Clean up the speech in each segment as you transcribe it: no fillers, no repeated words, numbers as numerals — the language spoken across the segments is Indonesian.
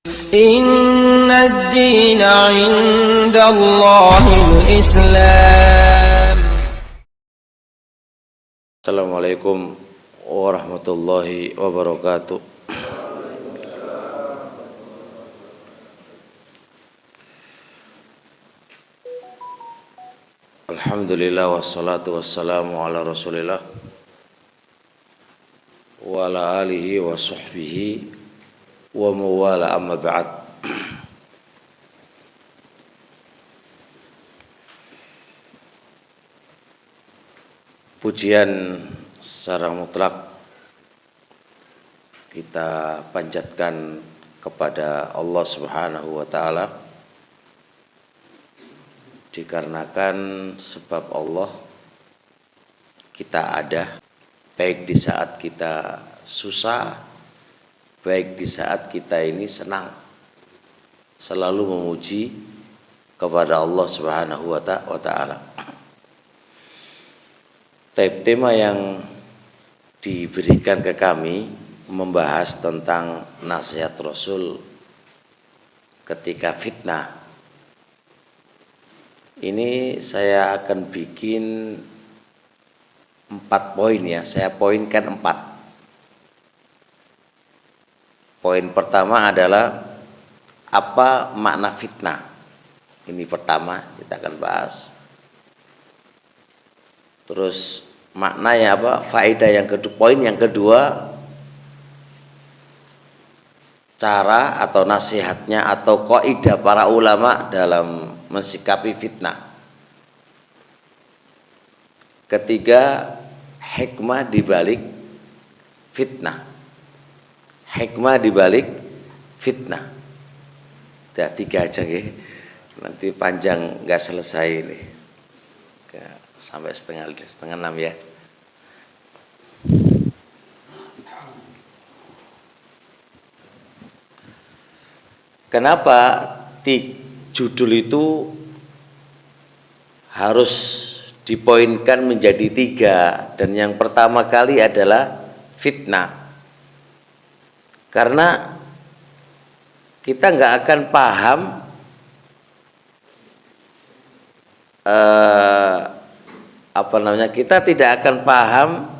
إن الدين عند الله الإسلام. Assalamualaikum warahmatullahi wabarakatuh. Alhamdulillah wassalatu wassalamu ala Rasulillah wa ala alihi wa sahbihi wa mawala, amma ba'd. Pujian secara mutlak kita panjatkan kepada Allah Subhanahu wa taala, dikarenakan sebab Allah kita ada, baik di saat kita susah, baik di saat kita ini senang, selalu memuji kepada Allah Subhanahu wa taala. Tema yang diberikan ke kami membahas tentang nasihat Rasul ketika fitnah. Ini saya akan bikin 4 poin ya, saya poinkan 4. Poin pertama adalah apa makna fitnah. Ini pertama kita akan bahas. Terus maknanya apa? Faedah yang kedua, poin yang kedua, cara atau nasihatnya atau kaidah para ulama dalam mensikapi fitnah. Ketiga, hikmah dibalik fitnah. Hikmah dibalik fitnah. Udah 3 aja ya. Nanti panjang nggak selesai ini. Sampai setengah 6 ya. Kenapa judul itu harus dipoinkan menjadi 3, dan yang pertama kali adalah fitnah? Karena kita nggak akan paham kita tidak akan paham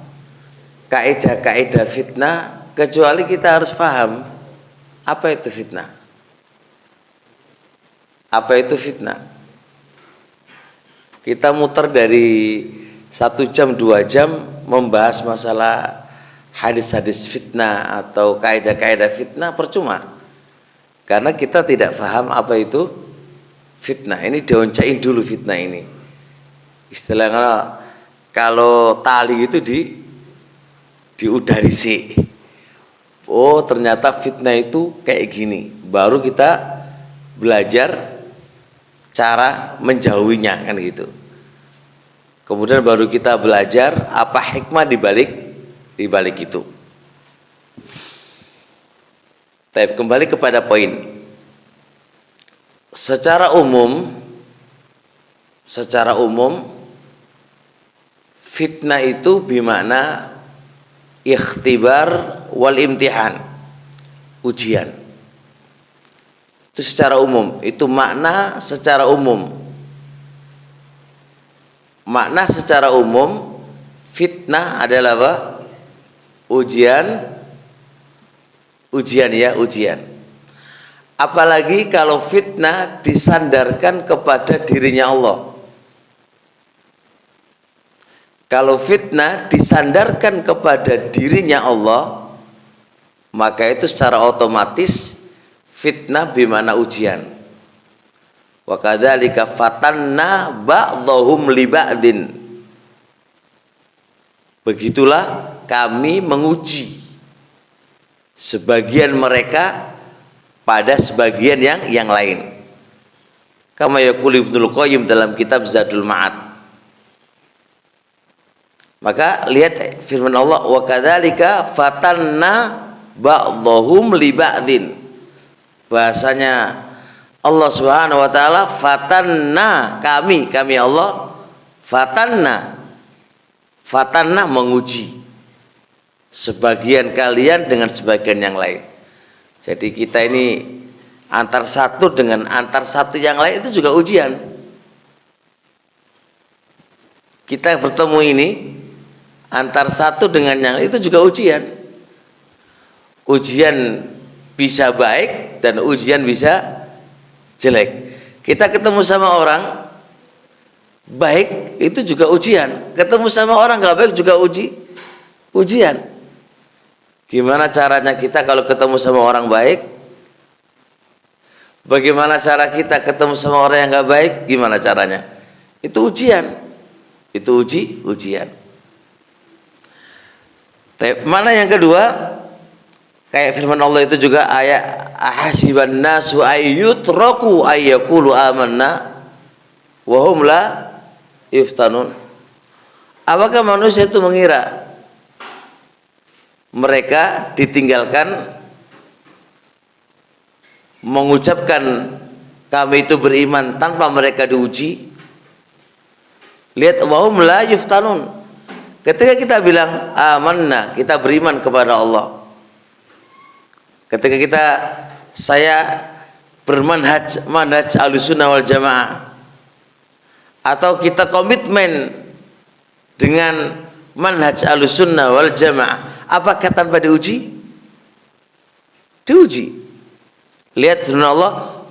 kaidah-kaidah fitnah kecuali kita harus paham apa itu fitnah. Apa itu fitnah? Kita muter dari 1 jam 2 jam membahas masalah hadis-hadis fitnah atau kaidah-kaidah fitnah percuma, karena kita tidak paham apa itu fitnah. Ini dioncain dulu fitnah ini. Istilahnya kalau tali itu diudarisi. Oh, ternyata fitnah itu kayak gini. Baru kita belajar cara menjauhinya, kan gitu. Kemudian baru kita belajar apa hikmah dibalik itu. Tapi kembali kepada poin. Secara umum fitnah itu bermakna ikhtibar wal imtihan, ujian. Itu secara umum, itu makna secara umum. Makna secara umum fitnah adalah apa? Ujian. Apalagi kalau fitnah disandarkan kepada dirinya Allah. Kalau fitnah disandarkan kepada dirinya Allah, maka itu secara otomatis fitnah bimana ujian. Wa kadzalika fatanna ba'dhum li ba'din. Begitulah kami menguji sebagian mereka pada sebagian yang lain. Kama yaqulu Ibnul Qayyim dalam kitab Zadul Ma'ad. Maka lihat firman Allah, wa kadzalika fatanna ba'dhum li ba'din. Bahasanya Allah Subhanahu wa taala, fatanna, kami Allah, fatanna menguji sebagian kalian dengan sebagian yang lain. Jadi kita ini Antar satu dengan antar satu yang lain itu juga ujian. Kita bertemu ini antar satu dengan yang lain itu juga ujian. Ujian bisa baik dan ujian bisa jelek. Kita ketemu sama orang baik itu juga ujian. Ketemu sama orang nggak baik juga ujian. Gimana caranya kita kalau ketemu sama orang baik? Bagaimana cara kita ketemu sama orang yang nggak baik? Gimana caranya? Itu ujian. Itu ujian. Mana yang kedua? Kayak firman Allah itu juga ayat ahasiban nasu ayyutraku ayyaqulu amanna wa hum la yuftanun. Apakah manusia itu mengira mereka ditinggalkan mengucapkan kami itu beriman tanpa mereka diuji? Lihat, wahum la yuftanun. Ketika kita bilang amanna, kita beriman kepada Allah. Ketika saya bermanhaj Ahlussunnah wal Jamaah, atau kita komitmen dengan manhaj Ahlussunnah wal Jamaah, apakah tanpa diuji? Diuji. Lihat firman Allah,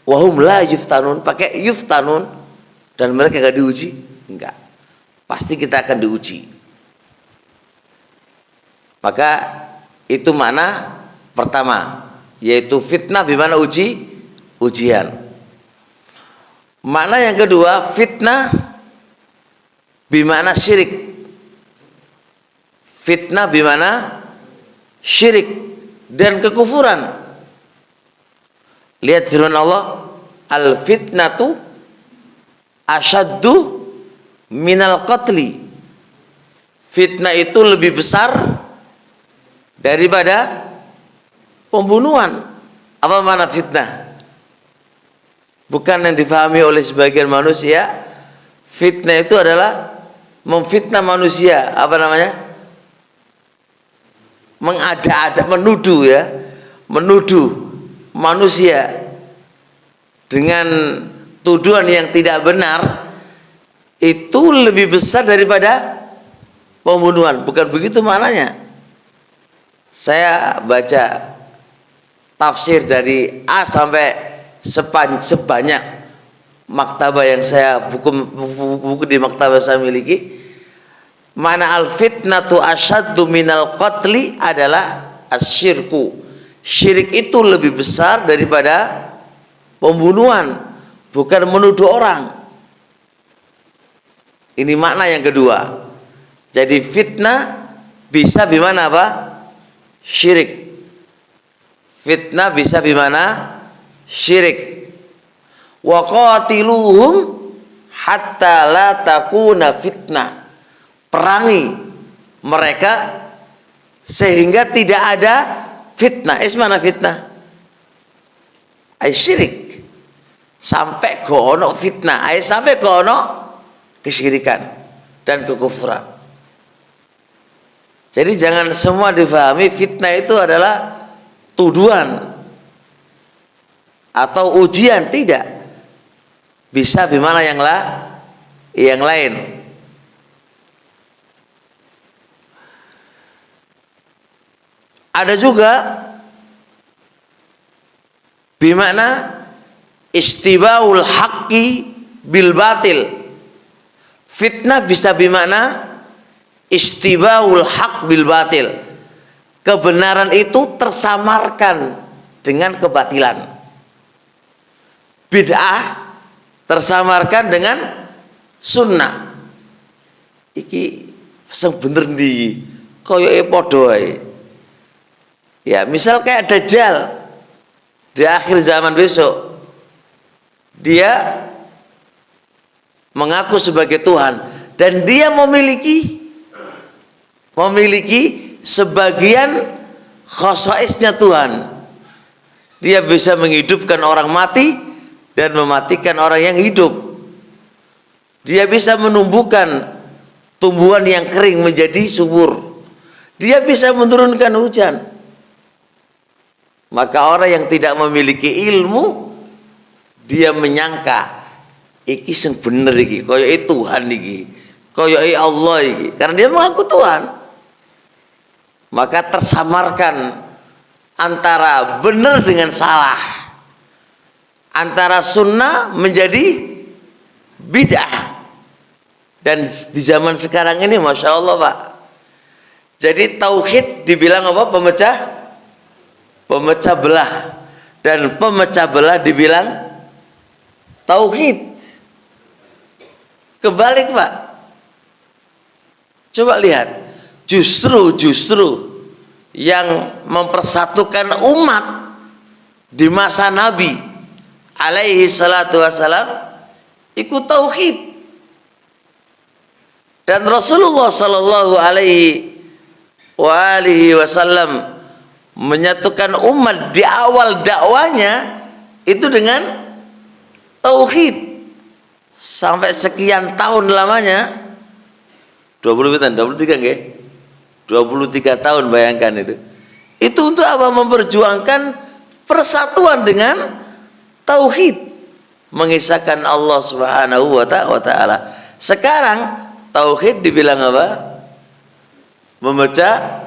wahum la yuftanun, pakai yuftanun, dan mereka enggak diuji? Enggak. Pasti kita akan diuji. Maka itu makna pertama, yaitu fitnah bimana ujian. Makna yang kedua, fitnah bimana syirik. Fitnah bimana syirik dan kekufuran. Lihat firman Allah, al fitnatu asyaddu minal qatli. Fitnah itu lebih besar daripada pembunuhan. Apa makna fitnah? Bukan yang difahami oleh sebagian manusia. Fitnah itu adalah memfitnah manusia. Apa namanya? Mengada-ada, menuduh ya. Menuduh manusia dengan tuduhan yang tidak benar, itu lebih besar daripada pembunuhan. Bukan begitu maknanya. Saya baca tafsir dari A sampai sebanyak maktabah yang saya buku di maktabah saya miliki. Mana al fitnatu asyaddu minal qatli adalah asyirku. Syirik itu lebih besar daripada pembunuhan, bukan menuduh orang. Ini makna yang kedua. Jadi fitnah bisa bimana apa? Syirik. Fitnah bisa bimana? Syirik. Wa qatiluhum hatta la takuna fitnah. Perangi mereka sehingga tidak ada fitnah. Mana fitnah? Syirik. Sampai gono fitnah. Sampai gono kesyirikan dan kekufuran. Jadi jangan semua difahami fitnah itu adalah tuduhan atau ujian. Tidak. Bisa bimana yang lain. Ada juga bimana istibaul haqqi bil batil. Fitnah bisa bimana istibaul haq bil batil. Kebenaran itu tersamarkan dengan kebatilan. Bid'ah tersamarkan dengan sunnah. Iki sing bener ndi? Koyoke padha ae. Ya, misal kayak Dajjal di akhir zaman besok, dia mengaku sebagai Tuhan dan dia memiliki sebagian khasaisnya Tuhan. Dia bisa menghidupkan orang mati dan mematikan orang yang hidup. Dia bisa menumbuhkan tumbuhan yang kering menjadi subur. Dia bisa menurunkan hujan. Maka orang yang tidak memiliki ilmu, dia menyangka iki sing bener iki, koyoke Tuhan iki, koyoke Allah iki. Karena dia mengaku Tuhan. Maka tersamarkan antara benar dengan salah, antara sunnah menjadi bid'ah. Dan di zaman sekarang ini Masya Allah Pak, jadi tauhid dibilang apa? Pemecah belah. Dan pemecah belah dibilang tauhid. Kebalik Pak. Coba lihat, justru yang mempersatukan umat di masa Nabi alaihi salatu wassalam ikut tauhid. Dan Rasulullah sallallahu alaihi wasallam menyatukan umat di awal dakwanya itu dengan tauhid. Sampai sekian tahun lamanya, 23 nggih? 23 tahun, bayangkan itu. Itu untuk apa? Memperjuangkan persatuan dengan tauhid, mengisahkan Allah Subhanahu wa taala. Sekarang tauhid dibilang apa? Memecah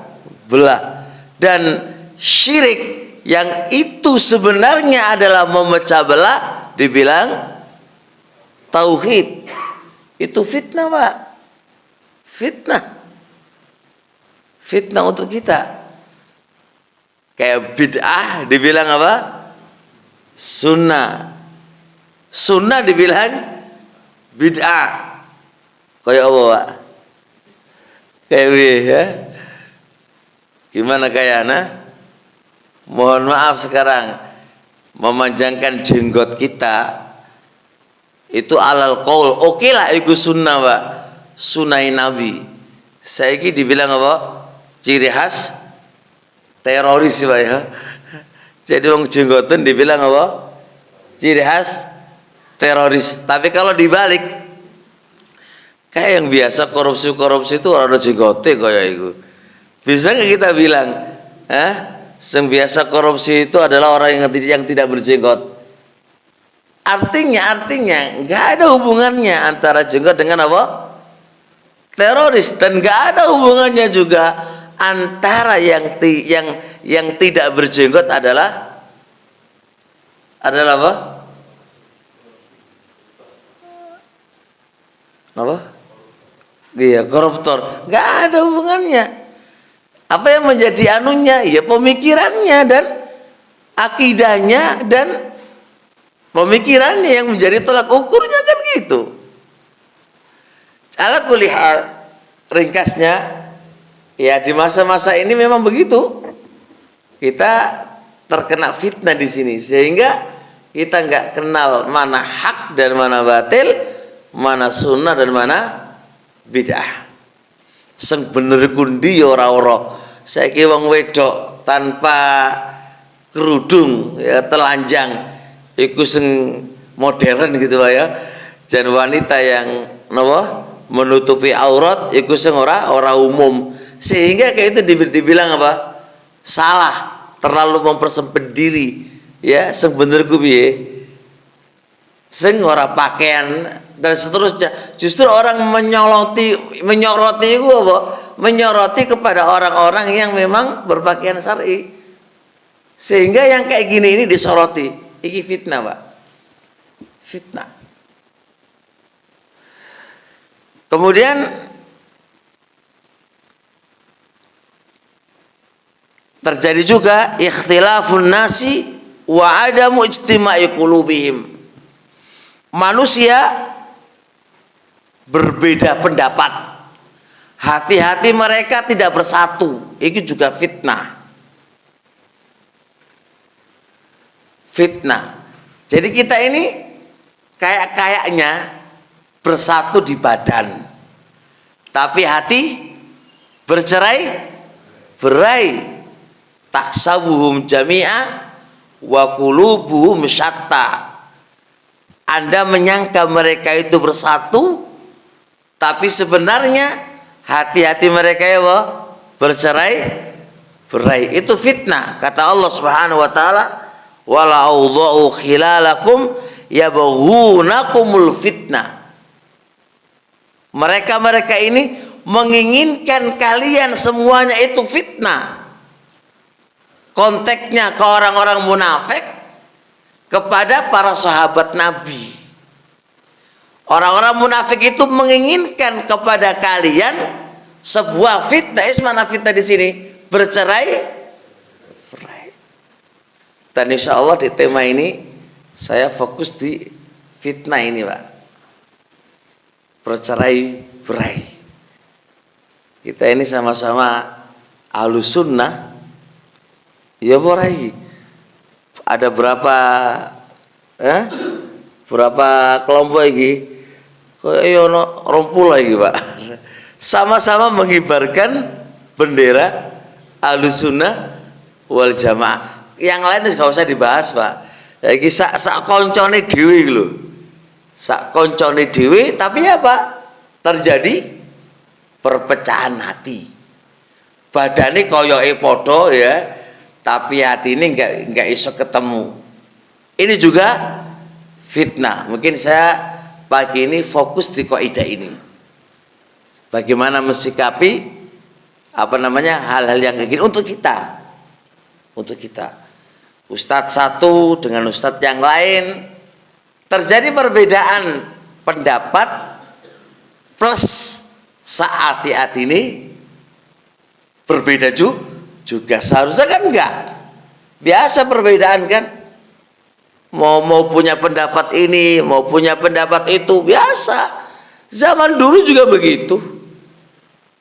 belah. Dan syirik yang itu sebenarnya adalah memecah belah dibilang tauhid. Itu fitnah Pak. Fitnah untuk kita. Kayak bid'ah dibilang apa? Sunnah dibilang bid'ah. Kayak apa Pak? Kayak ya. Gimana kayaknya? Mohon maaf sekarang, memanjangkan jenggot kita itu alal qaul. Oke lah itu sunnah Pak, sunnah Nabi. Saiki dibilang apa? Ciri khas teroris Pak ya. Jadi wong jenggoten dibilang apa? Ciri khas teroris. Tapi kalau dibalik, kayak yang biasa korupsi itu orang jenggote kayak itu. Bisa nggak kita bilang, yang biasa korupsi itu adalah orang yang tidak berjenggot? Artinya nggak ada hubungannya antara jenggot dengan apa? Teroris. Dan nggak ada hubungannya juga antara yang tidak berjenggot adalah apa? Apa? Iya, koruptor. Nggak ada hubungannya. Apa yang menjadi anunya? Ya pemikirannya dan akidahnya dan pemikirannya yang menjadi tolak ukurnya, kan gitu. Ala kulli hal, ringkasnya ya di masa-masa ini memang begitu. Kita terkena fitnah di sini sehingga kita nggak kenal mana hak dan mana batil, mana sunnah dan mana bid'ah. Sing bener kundi ya ora-ora. Saiki wong wedok tanpa kerudung ya telanjang iku sing modern gitu Pak ya. Dan wanita yang napa menutupi aurat iku sing ora umum. Sehingga kayak itu dibilang apa? Salah, terlalu mempersempit diri. Ya, sing bener ku piye? Sing ora pakaian dan seterusnya. Justru orang menyoroti itu apa? Menyoroti kepada orang-orang yang memang berpakaian syar'i. Sehingga yang kayak gini ini disoroti. Iki fitnah, Pak. Fitnah. Kemudian terjadi juga ikhtilafun nasi wa adamu ijtima'i qulubihim. Manusia berbeda pendapat. Hati-hati mereka tidak bersatu. Itu juga fitnah. Fitnah. Jadi kita ini kayaknya bersatu di badan, tapi hati berai. Taksabuhum jami'a wa qulubuhum syatta. Anda menyangka mereka itu bersatu, tapi sebenarnya hati-hati mereka ya bercerai berai. Itu fitnah. Kata Allah Subhanahu wa taala, "Wala awdha'u khilalakum yabghunakumul fitnah." Mereka-mereka ini menginginkan kalian semuanya itu fitnah. Konteksnya ke orang-orang munafik, kepada para sahabat Nabi. Orang-orang munafik itu menginginkan kepada kalian sebuah fitnah. Mana fitnah di sini? Bercerai. Dan insya Allah di tema ini saya fokus di fitnah ini, Pak. Bercerai-berai. Kita ini sama-sama Ahlus Sunnah. Ya borai. Ada berapa kelompok lagi? Kayak ono rompul lagi, Pak. Sama-sama mengibarkan bendera Ahlus Sunnah wal Jamaah. Yang lain nggak usah dibahas, Pak. Iki sak koncone dhewe iki lho. Sak koncone dhewe, tapi apa? Terjadi perpecahan hati. Badane koyoke padha ya, tapi hati ini enggak iso ketemu. Ini juga fitnah. Mungkin saya pagi ini fokus di kaidah ini. Bagaimana mensikapi hal-hal yang kayak gini untuk kita. Untuk kita. Ustadz satu dengan ustadz yang lain terjadi perbedaan pendapat plus saat ini berbeda juga seharusnya kan enggak biasa perbedaan kan, mau punya pendapat ini, mau punya pendapat itu, biasa. Zaman dulu juga begitu.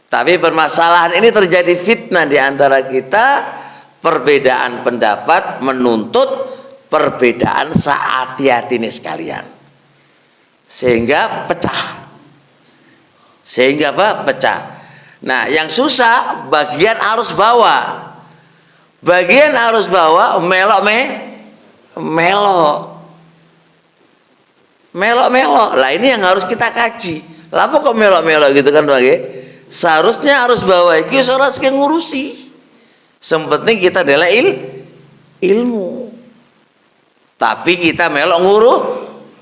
Tapi permasalahan ini terjadi fitnah di antara kita. Perbedaan pendapat menuntut perbedaan sehati-hati ini sekalian, sehingga pecah. Pecah. Nah, yang susah bagian arus bawah. Bagian arus bawah melok. Lah ini yang harus kita kaji. Lah kok melok gitu kan, Pak? Seharusnya arus bawah iki ora sing ngurusi. Sempenting kita adalah ilmu. Tapi kita melok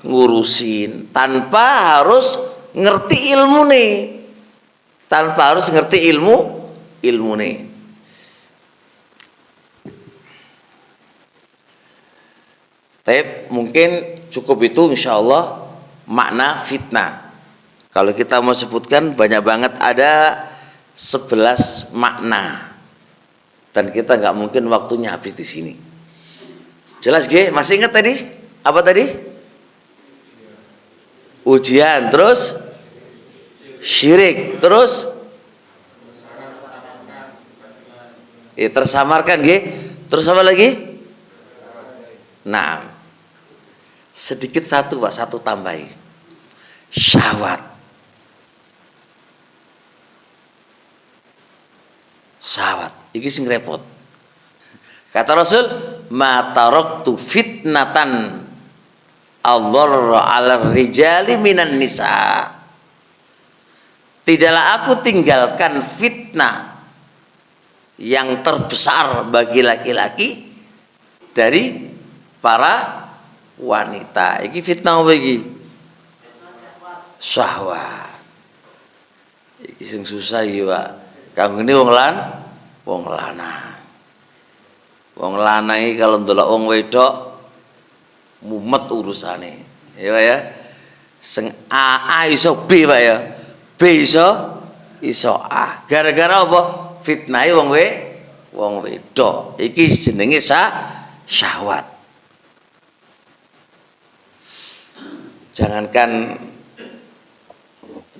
ngurusin tanpa harus ngerti ilmu nih. Ilmu nih. Tapi mungkin cukup itu insyaallah makna fitnah. Kalau kita mau sebutkan banyak banget, ada 11 makna. Dan kita nggak mungkin waktunya habis di sini. Jelas, G? Masih ingat tadi? Apa tadi? Ujian, terus syirik, terus tersamarkan, G. Terus apa lagi? Nah, sedikit satu tambahi. Syahwat. Iki sing repot. Kata Rasul, "Ma taraktu fitnatan adharra 'ala rijali minan nisa." Tidaklah aku tinggalkan fitnah yang terbesar bagi laki-laki dari para wanita. Iki fitnah apa iki? Syahwat. Iki sing susah iki, Pak. Kang ini wong lanang. Wong lanang iki kalau ndelok wong wedok mumet urusane. Ya. Sing A iso B, Pak ya. B iso A. Gara-gara apa? Fitnahe wong wedok. Iki jenenge syahwat.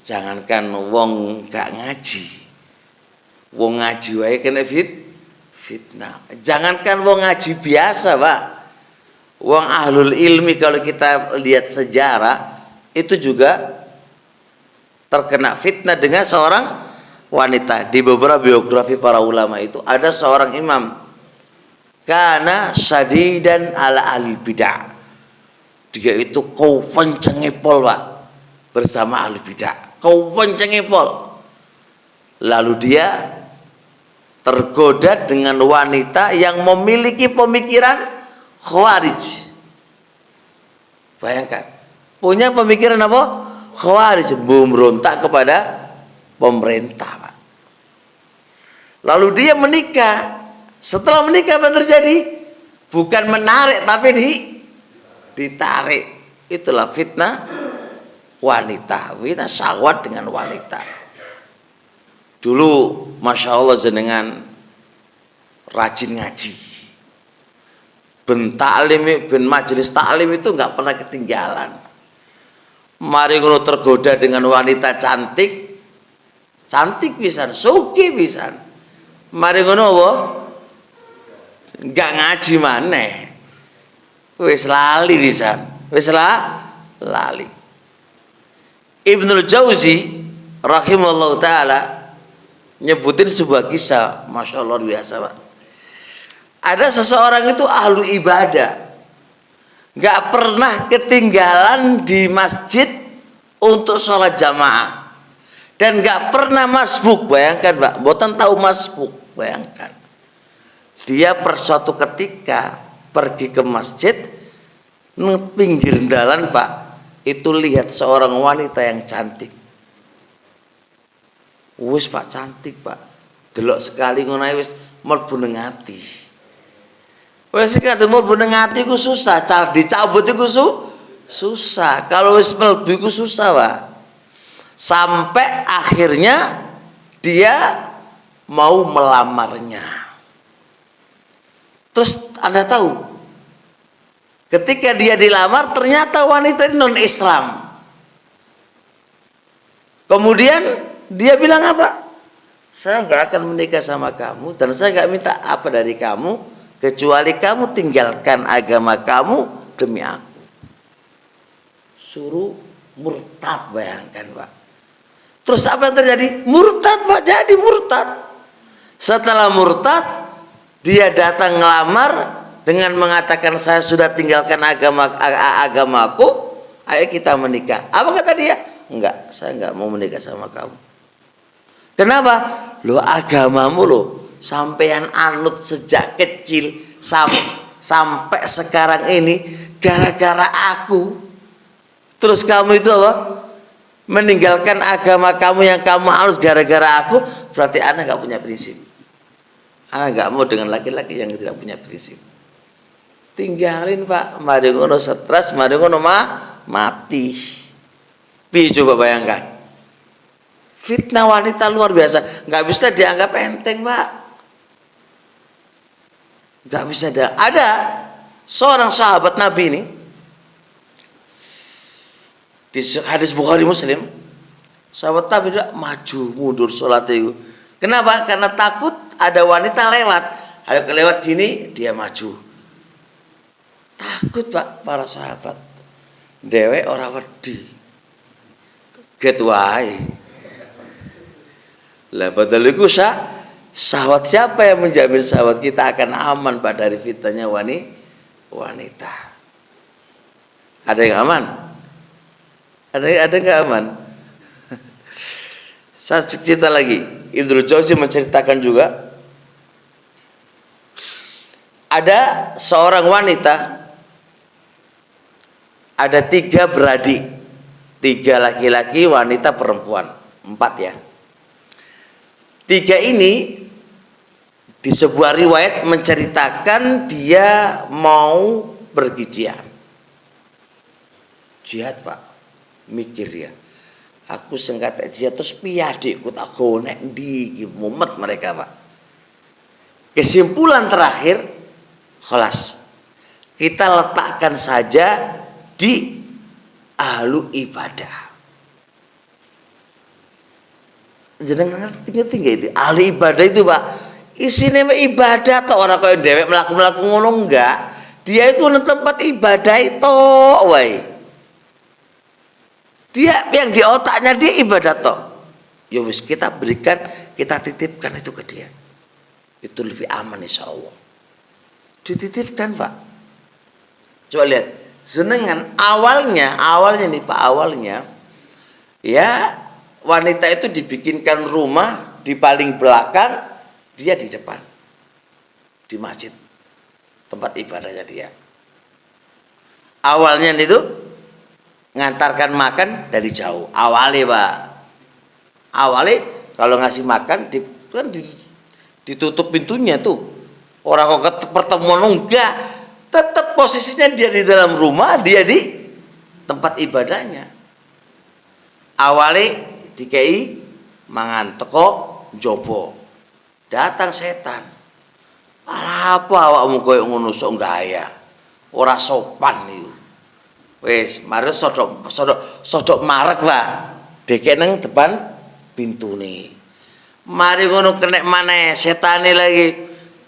Jangankan wong gak ngaji. Wong ngaji wae kena fitnah. Jangankan wong ngaji biasa, Pak. Wong ahlul ilmi kalau kita lihat sejarah itu juga terkena fitnah dengan seorang wanita. Di beberapa biografi para ulama itu ada seorang imam kana syadidan ala ahli bidah. Dia itu kau pencengepol, Pak, bersama ahli bidah. Kau pencengepol. Lalu dia tergoda dengan wanita yang memiliki pemikiran khawarij. Bayangkan, punya pemikiran apa? Khawarij, memberontak kepada pemerintah, Pak. Lalu dia menikah. Setelah menikah apa yang terjadi? Bukan menarik tapi ditarik. Itulah fitnah wanita, fitnah syahwat dengan wanita. Dulu Masya Allah jenengan rajin ngaji, ben taklim, ben majelis taklim itu nggak pernah ketinggalan. Mari ngono tergoda dengan wanita cantik, cantik pisan, sugih pisan. Mari ngono apa? Nggak ngaji maneh, wis lali pisan, wis lali. Ibnul Jauzi rahimahullah taala nyebutin sebuah kisah, Masya Allah biasa, Pak. Ada seseorang itu ahlu ibadah, nggak pernah ketinggalan di masjid untuk sholat jamaah, dan nggak pernah masbuk. Bayangkan, Pak, boten tahu masbuk. Bayangkan, dia suatu ketika pergi ke masjid, pinggir jalan, Pak, itu lihat seorang wanita yang cantik. Wis Pak, cantik Pak, delok sekali ngono wis mlebu ning ati. Wis kadung mlebu ning ati ku susah, dicabut iku susah. Kalau wis mlebu iku susah, Pak. Sampai akhirnya dia mau melamarnya. Terus Anda tahu, ketika dia dilamar ternyata wanita ini non-Islam. Kemudian dia bilang apa? Saya nggak akan menikah sama kamu dan saya nggak minta apa dari kamu kecuali kamu tinggalkan agama kamu demi aku. Suruh murtad, bayangkan, Pak. Terus apa yang terjadi? Murtad, Pak, jadi murtad. Setelah murtad, dia datang ngelamar dengan mengatakan saya sudah tinggalkan agamaku, ayo kita menikah. Apa kata dia? Enggak, saya enggak mau menikah sama kamu. Kenapa? Lo agamamu lo sampean anut sejak kecil sampai sekarang ini gara-gara aku. Terus kamu itu apa? Meninggalkan agama kamu yang kamu anut gara-gara aku, berarti anak enggak punya prinsip. Anak enggak mau dengan laki-laki yang tidak punya prinsip. Tinggalin, Pak. Mari ngono stres, mari ngono mati. Piye coba bayangkan? Fitnah wanita luar biasa, nggak bisa dianggap enteng, Pak. Nggak bisa ada seorang sahabat Nabi ini di hadis Bukhari Muslim, sahabat Nabi juga maju mundur sholat itu. Kenapa? Karena takut ada wanita lewat, ada kelewat gini dia maju. Takut, Pak, para sahabat. Dewek ora wedi. Get wae. Lah padahal itu sahabat siapa yang menjamin sahabat kita akan aman, Pak, dari fitnahnya wanita? Ada yang aman? Ada nggak aman? Saya cerita lagi. Ibnu Jauzi menceritakan juga ada seorang wanita, ada 3 beradik, 3 laki-laki, wanita perempuan, 4 ya. 3 ini di sebuah riwayat menceritakan dia mau pergi jihad. Jihad, Pak. Mikir dia. Aku sengkata jihad terus piye adikku tak gonek ndi mumet mereka, Pak. Kesimpulan terakhir, khalas. Kita letakkan saja di ahlu ibadah. Jenengan ngerti nggak itu? Ahli ibadah itu, Pak, isinya ibadah atau orang kaya dewek melaku ngono enggak? Dia itu tempat ibadah itu, wae. Dia yang di otaknya dia ibadah toh. Ya wis kita berikan, kita titipkan itu ke dia. Itu lebih aman insya Allah. Dititipkan, Pak. Coba lihat, jenengan awalnya nih, Pak, awalnya ya. Wanita itu dibikinkan rumah di paling belakang, dia di depan di masjid tempat ibadahnya dia. Awalnya itu ngantarkan makan dari jauh. Awalnya Pak, awalnya kalau ngasih makan ditutup pintunya tuh. Orang kok pertemuan enggak, tetap posisinya dia di dalam rumah, dia di tempat ibadahnya. Awalnya dikei mangan teko jobo. Datang setan. Alah apa awakmu koyo ngono sok gaya. Ora sopan niku. Wis, mari sodok marek, Pak. Deke nang depan pintune. Mari ngono kenek maneh setane lagi.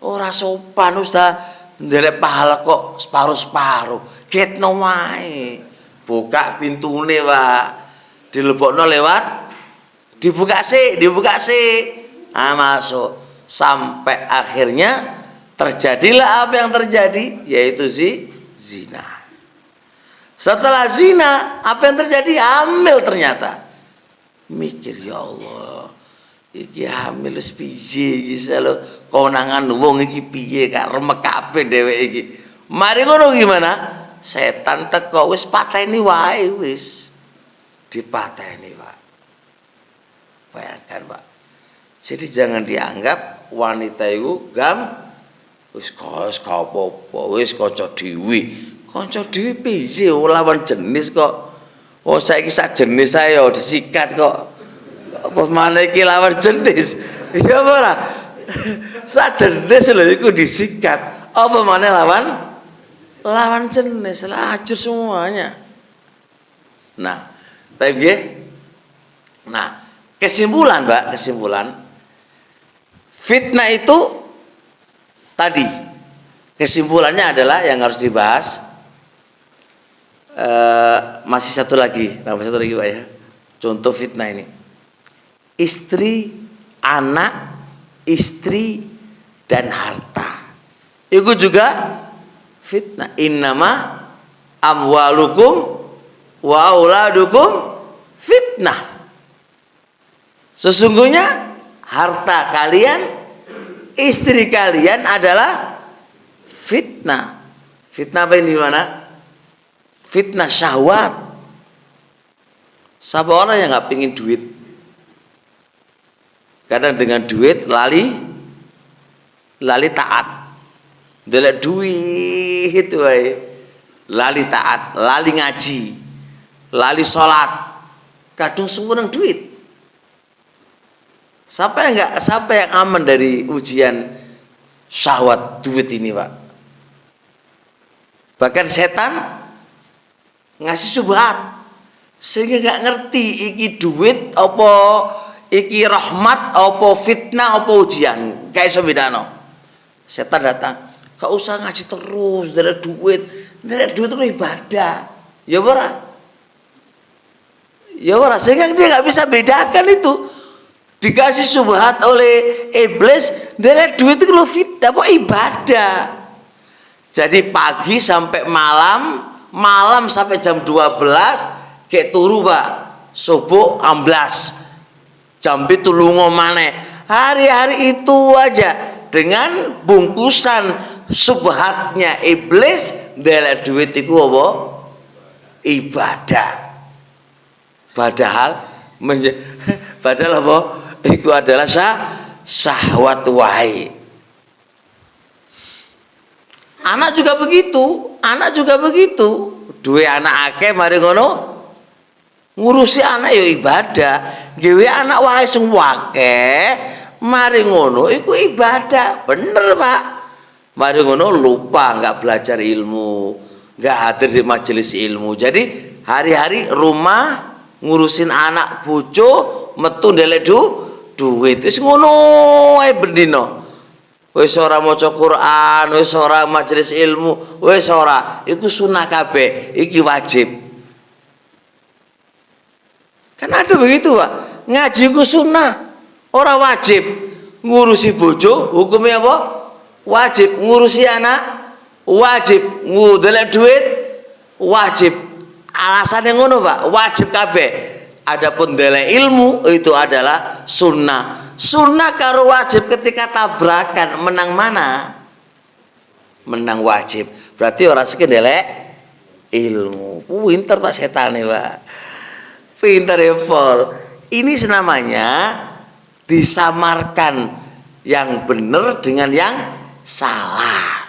Ora sopan Ustaz. Ndelek pahala kok separuh-separuh. Getno wae. Buka pintune, Pak. Dilebokno lewat dibuka sih. Ah, masuk. Sampai akhirnya terjadilah apa yang terjadi, yaitu zina. Setelah zina, apa yang terjadi? Hamil ternyata. Mikir, ya Allah, iki hamil wis piye iki lho, konangan wong iki piye kak remek kabeh dhewek iki. Mari ngono gimana? Setan teko wis pateni wae wis. Dipateni, Pak. Bayangkan, Pak. Jadi jangan dianggap wanita itu wis apa-apa, wis kanca dhewe. Kanca dhewe piye lawan jenis kok. Oh saiki sak jenis ae disikat kok. Apa maneh iki lawan jenis? Ya ora. Sak jenis lho iku disikat. Apa maneh lawan jenis, lah hancur semuanya. Nah, kesimpulan, Mbak, fitnah itu tadi kesimpulannya adalah yang harus dibahas. Masih satu lagi Pak ya. Contoh fitnah ini. Istri, anak, istri dan harta. Itu juga fitnah. Innama amwalukum wa auladukum fitnah. Sesungguhnya harta kalian, istri kalian adalah fitnah. Fitnah apa ini mana? Fitnah syahwat. Siapa orang yang nggak pingin duit? Kadang dengan duit lali taat. Delek duit itu lali taat, lali ngaji, lali sholat. Kadang seneng duit. Siapa yang aman dari ujian syahwat duit ini, Pak? Bahkan setan ngasih subhat sehingga nggak ngerti iki duit apa iki rahmat apa fitnah apa ujian. Kayak sebedano. Setan datang, gak usah ngaji terus dari duit itu ibadah. Ya ora, sehingga dia nggak bisa bedakan itu. Dikasih subhat oleh iblis, dari duit itu lo fitnah apa ibadah. Jadi pagi sampai malam sampai jam 12 kayak turu, Pak. Subuh amblas. Jam itu lungo maneh. Hari-hari itu aja dengan bungkusan subhatnya iblis, dari duit itu apa? Ibadah. Padahal apa? Itu adalah syahwat wae. Anak juga begitu. Duwe anak akeh mari ngono ngurusi anak ya ibadah. Gawe anak wae sing akeh mari ngono iku ibadah. Bener, Pak. Mari ngono lupa enggak belajar ilmu, enggak hadir di majelis ilmu. Jadi hari-hari rumah ngurusin anak bojo metu ndelek duit wis ngono ae bendina. Wis ora maca Quran, wis ora majelis ilmu, wis ora. Iku sunah kabeh, iki wajib. Kan ada begitu, Pak. Ngaji ku sunah, ora wajib. Ngurusi bojo hukumnya apa? Wajib. Ngurusi anak wajib. Ndelek duit wajib. Alasannya ngono, Pak. Wajib kabeh. Adapun dalil ilmu itu adalah sunnah. Sunnah karo wajib ketika tabrakan menang mana? Menang wajib. Berarti orang sing ndelek ilmu. Pinter Pak setan nih, Pak. Pinter ya, Pol. Ini namanya disamarkan yang benar dengan yang salah.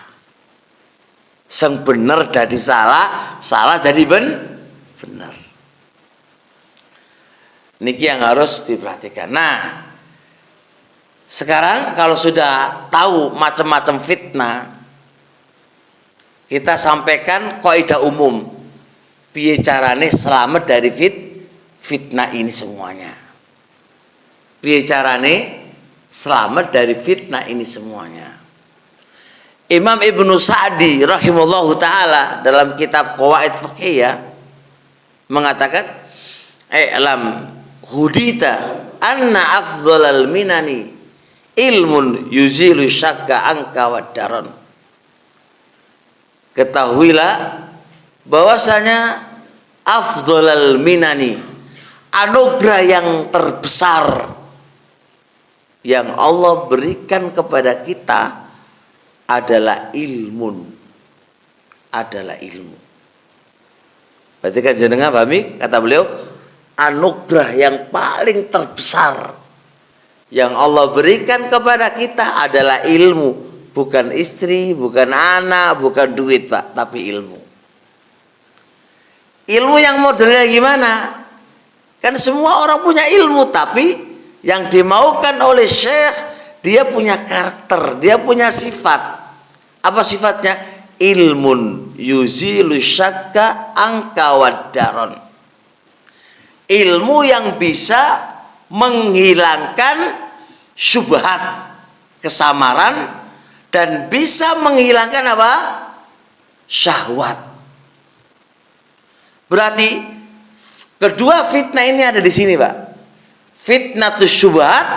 Yang benar jadi salah, salah jadi benar. Niki yang harus diperhatikan. Nah, sekarang kalau sudah tahu macam-macam fitnah, kita sampaikan kaidah umum. Piye carane selamat dari fitnah ini semuanya. Piye carane selamat dari fitnah ini semuanya. Imam Ibnu Sa'di rahimahullahu taala dalam kitab Qawaid Fiqhiyah mengatakan, "Alam hudita anna afdhalal minani ilmun yuzilu syakka anka wadaron." Ketahuilah bahwasanya afdhalal minani, anugerah yang terbesar yang Allah berikan kepada kita adalah ilmu. Berarti kan jenengan pahami kata beliau, anugerah yang paling terbesar yang Allah berikan kepada kita adalah ilmu. Bukan istri, bukan anak, bukan duit, Pak, tapi ilmu. Ilmu yang modelnya gimana? Kan semua orang punya ilmu, tapi yang dimaukan oleh syekh, dia punya karakter, dia punya sifat. Apa sifatnya? Ilmun yuzilu syakka angka wadaron. Ilmu yang bisa menghilangkan syubhat, kesamaran, dan bisa menghilangkan apa? Syahwat. Berarti kedua fitnah ini ada di sini, Pak. Fitnatus syubhat,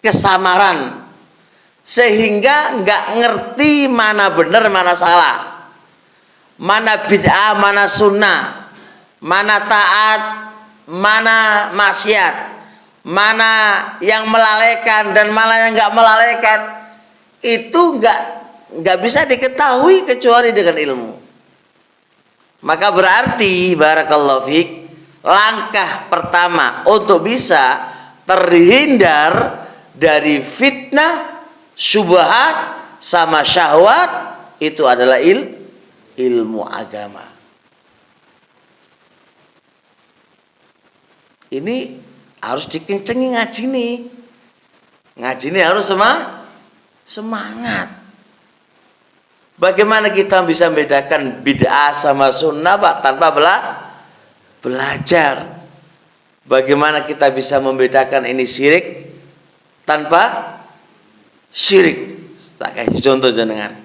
kesamaran, sehingga nggak ngerti mana benar mana salah, mana bid'ah mana sunnah, mana taat mana maksiat, mana yang melalaikan dan mana yang nggak melalaikan. Itu nggak bisa diketahui kecuali dengan ilmu. Maka berarti barakallahu fiik, langkah pertama untuk bisa terhindar dari fitnah, syubhat sama syahwat itu adalah ilmu agama. Ini harus dikencengi ngaji nih. Ngaji ini harus semangat. Bagaimana kita bisa membedakan bid'ah sama sunnah, Pak, tanpa belajar? Bagaimana kita bisa membedakan ini syirik tanpa syirik? Tak kasih contoh jenengan.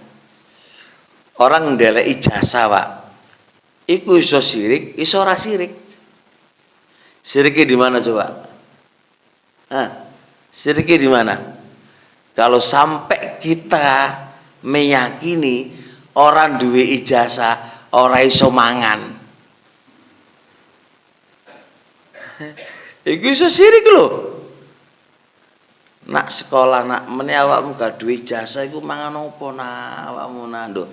Orang ndelek ijazah, Pak. Iku iso syirik, iso ora syirik. Syiriknya di mana coba? Syiriknya di mana? Kalau sampai kita meyakini orang duwe ijazah ora iso mangan, iku iso syirik lho. Nak sekolah nak meni awakmu gak duwe ijazah iku mangan opo nak awakmu nando?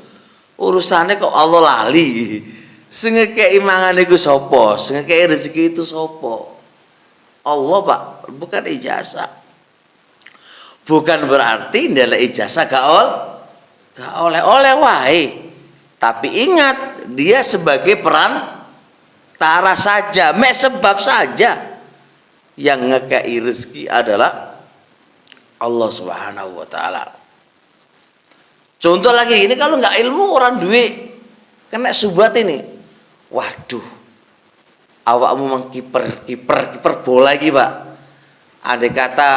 Urusane kok Allah lali. Sing ngekeki mangan iku sapa? Sing ngekeki rezeki itu sapa? Allah, Pak, bukan ijazah. Bukan berarti ndelek ijazah gak oleh wae. Tapi ingat, dia sebagai perantara saja, mek sebab saja. Yang ngekei rezeki adalah Allah Subhanahu wa taala. Contoh lagi, ini kalau nggak ilmu orang duit kena subhat ini. Waduh, awakmu kiper bola iki, Pak. Andai kata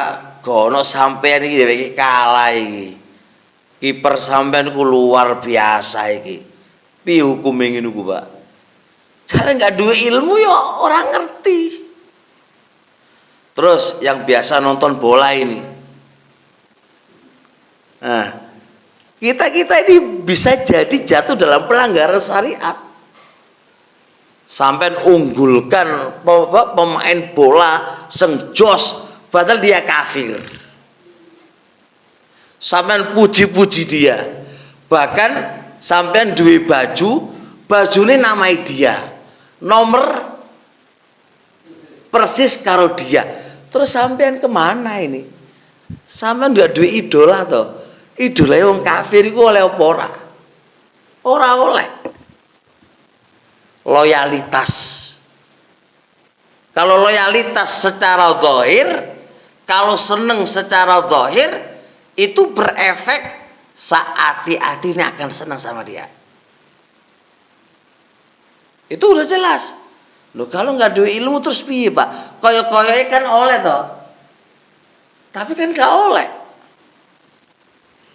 gono sampean iki dheweke kalah iki. Kiper sampean ku luar biasa iki. Piye hukume ngene ku, Pak? Karena nggak duwe ilmu ya orang ngerti. Terus yang biasa nonton bola ini. Nah, kita ini bisa jadi jatuh dalam pelanggaran syariat. Sampean unggulkan pemain bola senjos, padahal dia kafir. Sampean puji-puji dia. Bahkan sampean duwe bajune namai dia. Nomor persis karo dia. Terus sampean kemana ini? Sampean ndak duwe idola to. Idolae wong kafir iku oleh apa ora? Ora oleh. Loyalitas. Kalau loyalitas secara zahir, kalau seneng secara zahir, itu berefek saat hati ini akan senang sama dia. Itu udah jelas. Loh kalau nggak duwe ilmu terus piye, Pak? Koyo-koyoe kan oleh toh. Tapi kan nggak oleh.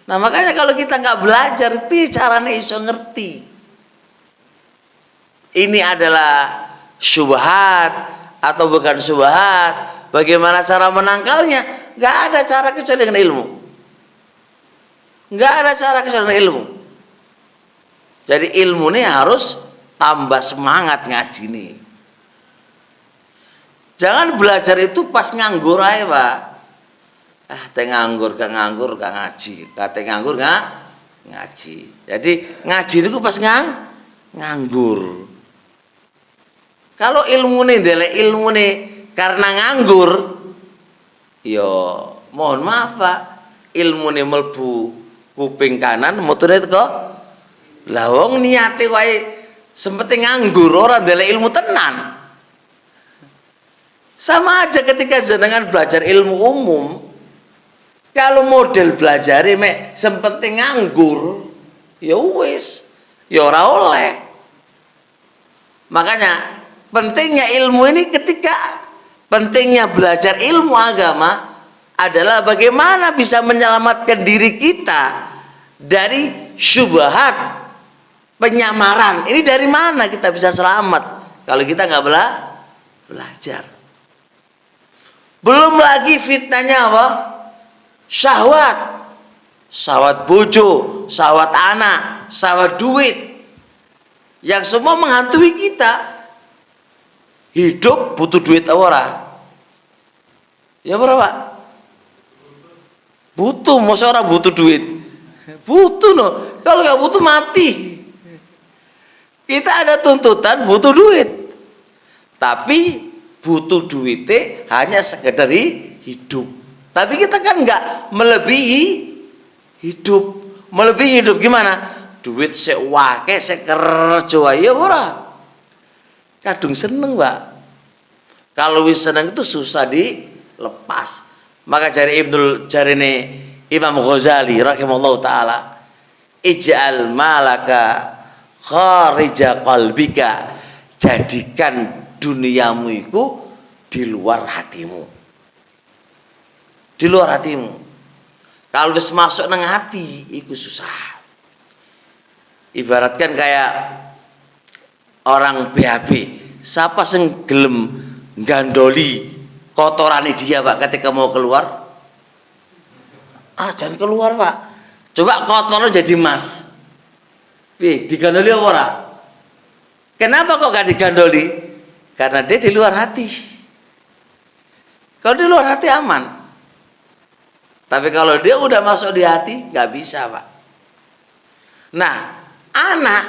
Nah makanya kalau kita nggak belajar, piye carane iso ngerti? Ini adalah syubhat atau bukan syubhat? Bagaimana cara menangkalnya? Nggak ada cara kecuali dengan ilmu. Nggak ada cara kecuali dengan ilmu. Jadi ilmu ini harus tambah semangat ngaji nih. Jangan belajar itu pas nganggur aja, Pak. Teh nganggur gak ngaji. Kate nganggur gak ngaji. Jadi ngaji itu pas nganggur. Kalau ilmu nih, ilmu nih karena nganggur, yo mohon maaf Pak, ilmu nih melbu kuping kanan, motornya itu kok. Lah wong niate wae sempet nganggur ora ndelek ilmu tenan. Sama aja ketika jenengan belajar ilmu umum, kalau model belajar mek sempet nganggur, ya wis, ya ora oleh. Makanya pentingnya ilmu ini pentingnya belajar ilmu agama adalah bagaimana bisa menyelamatkan diri kita dari syubhat, penyamaran. Ini dari mana kita bisa selamat kalau kita nggak belajar? Belum lagi fitnahnya apa? Syahwat bojo, syahwat anak, syahwat duit, yang semua menghantui kita. Hidup butuh duit ora? Ya ora, Pak? Butuh, masa orang butuh duit? Butuh no. Kalau nggak butuh mati. Kita ada tuntutan butuh duit. Tapi butuh duitnya hanya sekedar hidup. Tapi kita kan nggak melebihi hidup. Melebihi hidup gimana? Duit sewake sekerja ya ora. Kadung seneng, Pak. Kalau wis seneng itu susah dilepas. Maka jarine Imam Ghazali rahimahullah taala, ij'al malaka kharija qalbika, jadikan duniamu itu di luar hatimu. Di luar hatimu. Kalau wis masuk nang hati itu susah. Ibaratkan kayak orang BAB, siapa sing gelem gandoli kotorane dia, Pak, ketika mau keluar? Jangan keluar, Pak. Coba kotornya jadi emas. Digandoli apa ora? Kenapa kok gak digandoli? Karena dia di luar hati. Kalau di luar hati aman. Tapi kalau dia udah masuk di hati, gak bisa, Pak. Nah, anak,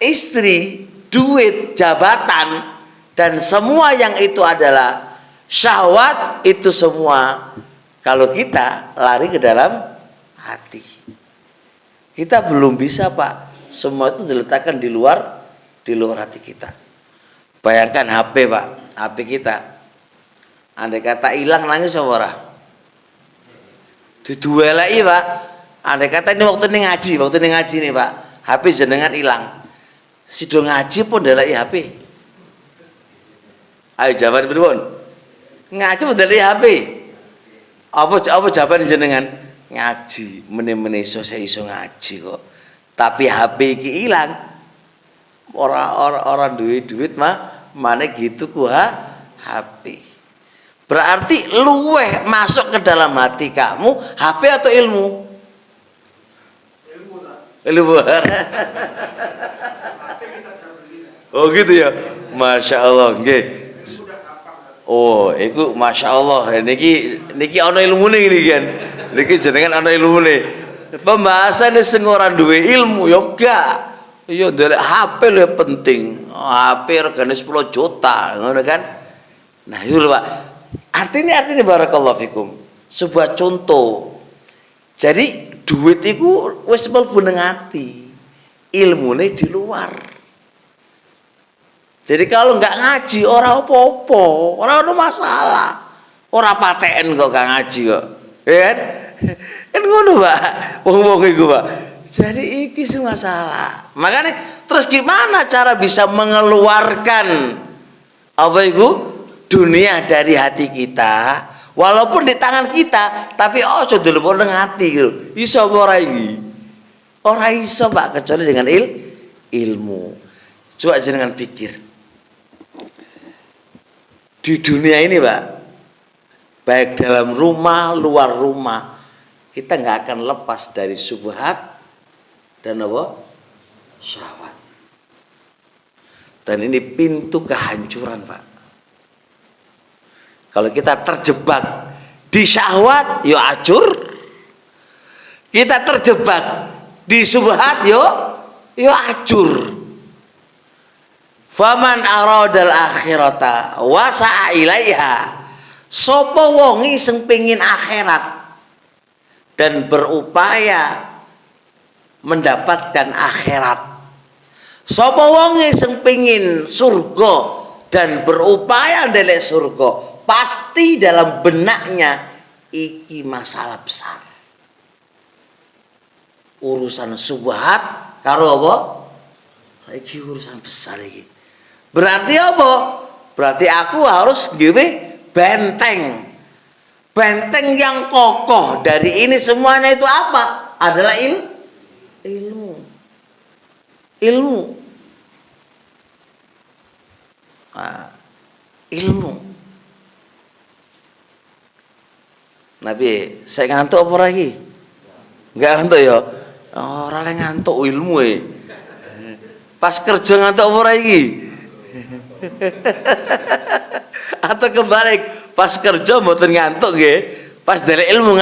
istri, duit, jabatan, dan semua yang itu adalah syahwat, itu semua kalau kita lari ke dalam hati. Kita belum bisa, Pak. Semua itu diletakkan di luar hati kita. Bayangkan HP, Pak, HP kita. Andai kata hilang, nangis apa ora? Diduelai, Pak. Andai kata ini waktu ini ngaji nih, Pak. HP jenengan hilang. Sido ngaji pun ndeleki HP. Ayo jawaban pripun? Ngaji pun ndeleki HP. Apa jawaban jenengan? Ngaji, meneh-meneh iso ngaji kok. Tapi HP iki hilang. Orang duit mah mana gitu ku HP. Berarti luweh masuk ke dalam hati kamu HP atau ilmu? Ilmu. Oh gitu ya. Masya Allah. Nggih. Oh, itu masya Allah. Niki ana ilmune ini kan. Niki jenengan ana ilmune. Pembahasan sing ora duwe ilmu yo gak. Yo ndelok HP lho penting. HP regane 10 juta, ngono kan. Nah, itu lho, Pak. Artinya barakallahu fikum. Sebuah contoh. Jadi duit itu wis mlebu ning ati. Ilmune di luar. Jadi kalau nggak ngaji ora apa-apa, ora ada masalah. Ora paten kok gak ngaji kok. Ya kan? Kan ngono, Pak. Wong-wong iku, Pak. Jadi iki sing masalah. Makanya terus gimana cara bisa mengeluarkan apa itu dunia dari hati kita, walaupun di tangan kita, tapi ojo dulu nang ati gitu. Iso apa ora iki? Ora iso, Pak, kecuali dengan ilmu. Coba jenengan pikir. Di dunia ini, Pak, baik dalam rumah, luar rumah, kita nggak akan lepas dari subhat dan apa? Syahwat. Dan ini pintu kehancuran, Pak. Kalau kita terjebak di syahwat, yo acur. Kita terjebak di subhat, yo acur. Faman aradal akhirata wa sa'a ilaiha. Sapa wonge sing pengin akhirat dan berupaya mendapatkan akhirat. Sapa wonge sing pengin surga dan berupaya ndelek surga, pasti dalam benaknya iki masalah besar. Urusan subhat karo apa? Iki urusan besar iki. Berarti apa? Berarti aku harus gawe benteng. Benteng yang kokoh dari ini semuanya itu apa? Adalah ilmu. Nah, ilmu. Nabi, saya ngantuk apa lagi? Enggak ngantuk ya? Oh, ora ngantuk ilmu Pas kerja ngantuk apa lagi? Atau kebalik, pas kerja mboten ngantuk nggih, pas dari ilmu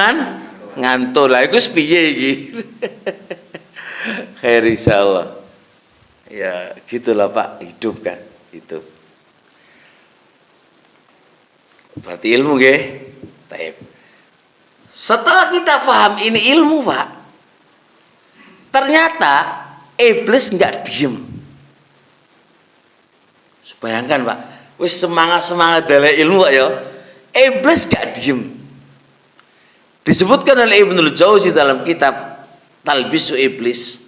ngantuk. Lah iku piye iki? Khair insyaallah. Ya, gitulah Pak, hidup kan, hidup. Berarti ilmu nggih. Taib. Setelah kita paham ini ilmu, Pak, ternyata iblis nggak diem. Bayangkan, Pak, wis semangat dalam ilmu Pak ya, iblis nggak diem. Disebutkan oleh Ibnul Jauzi dalam kitab Talbisu Iblis,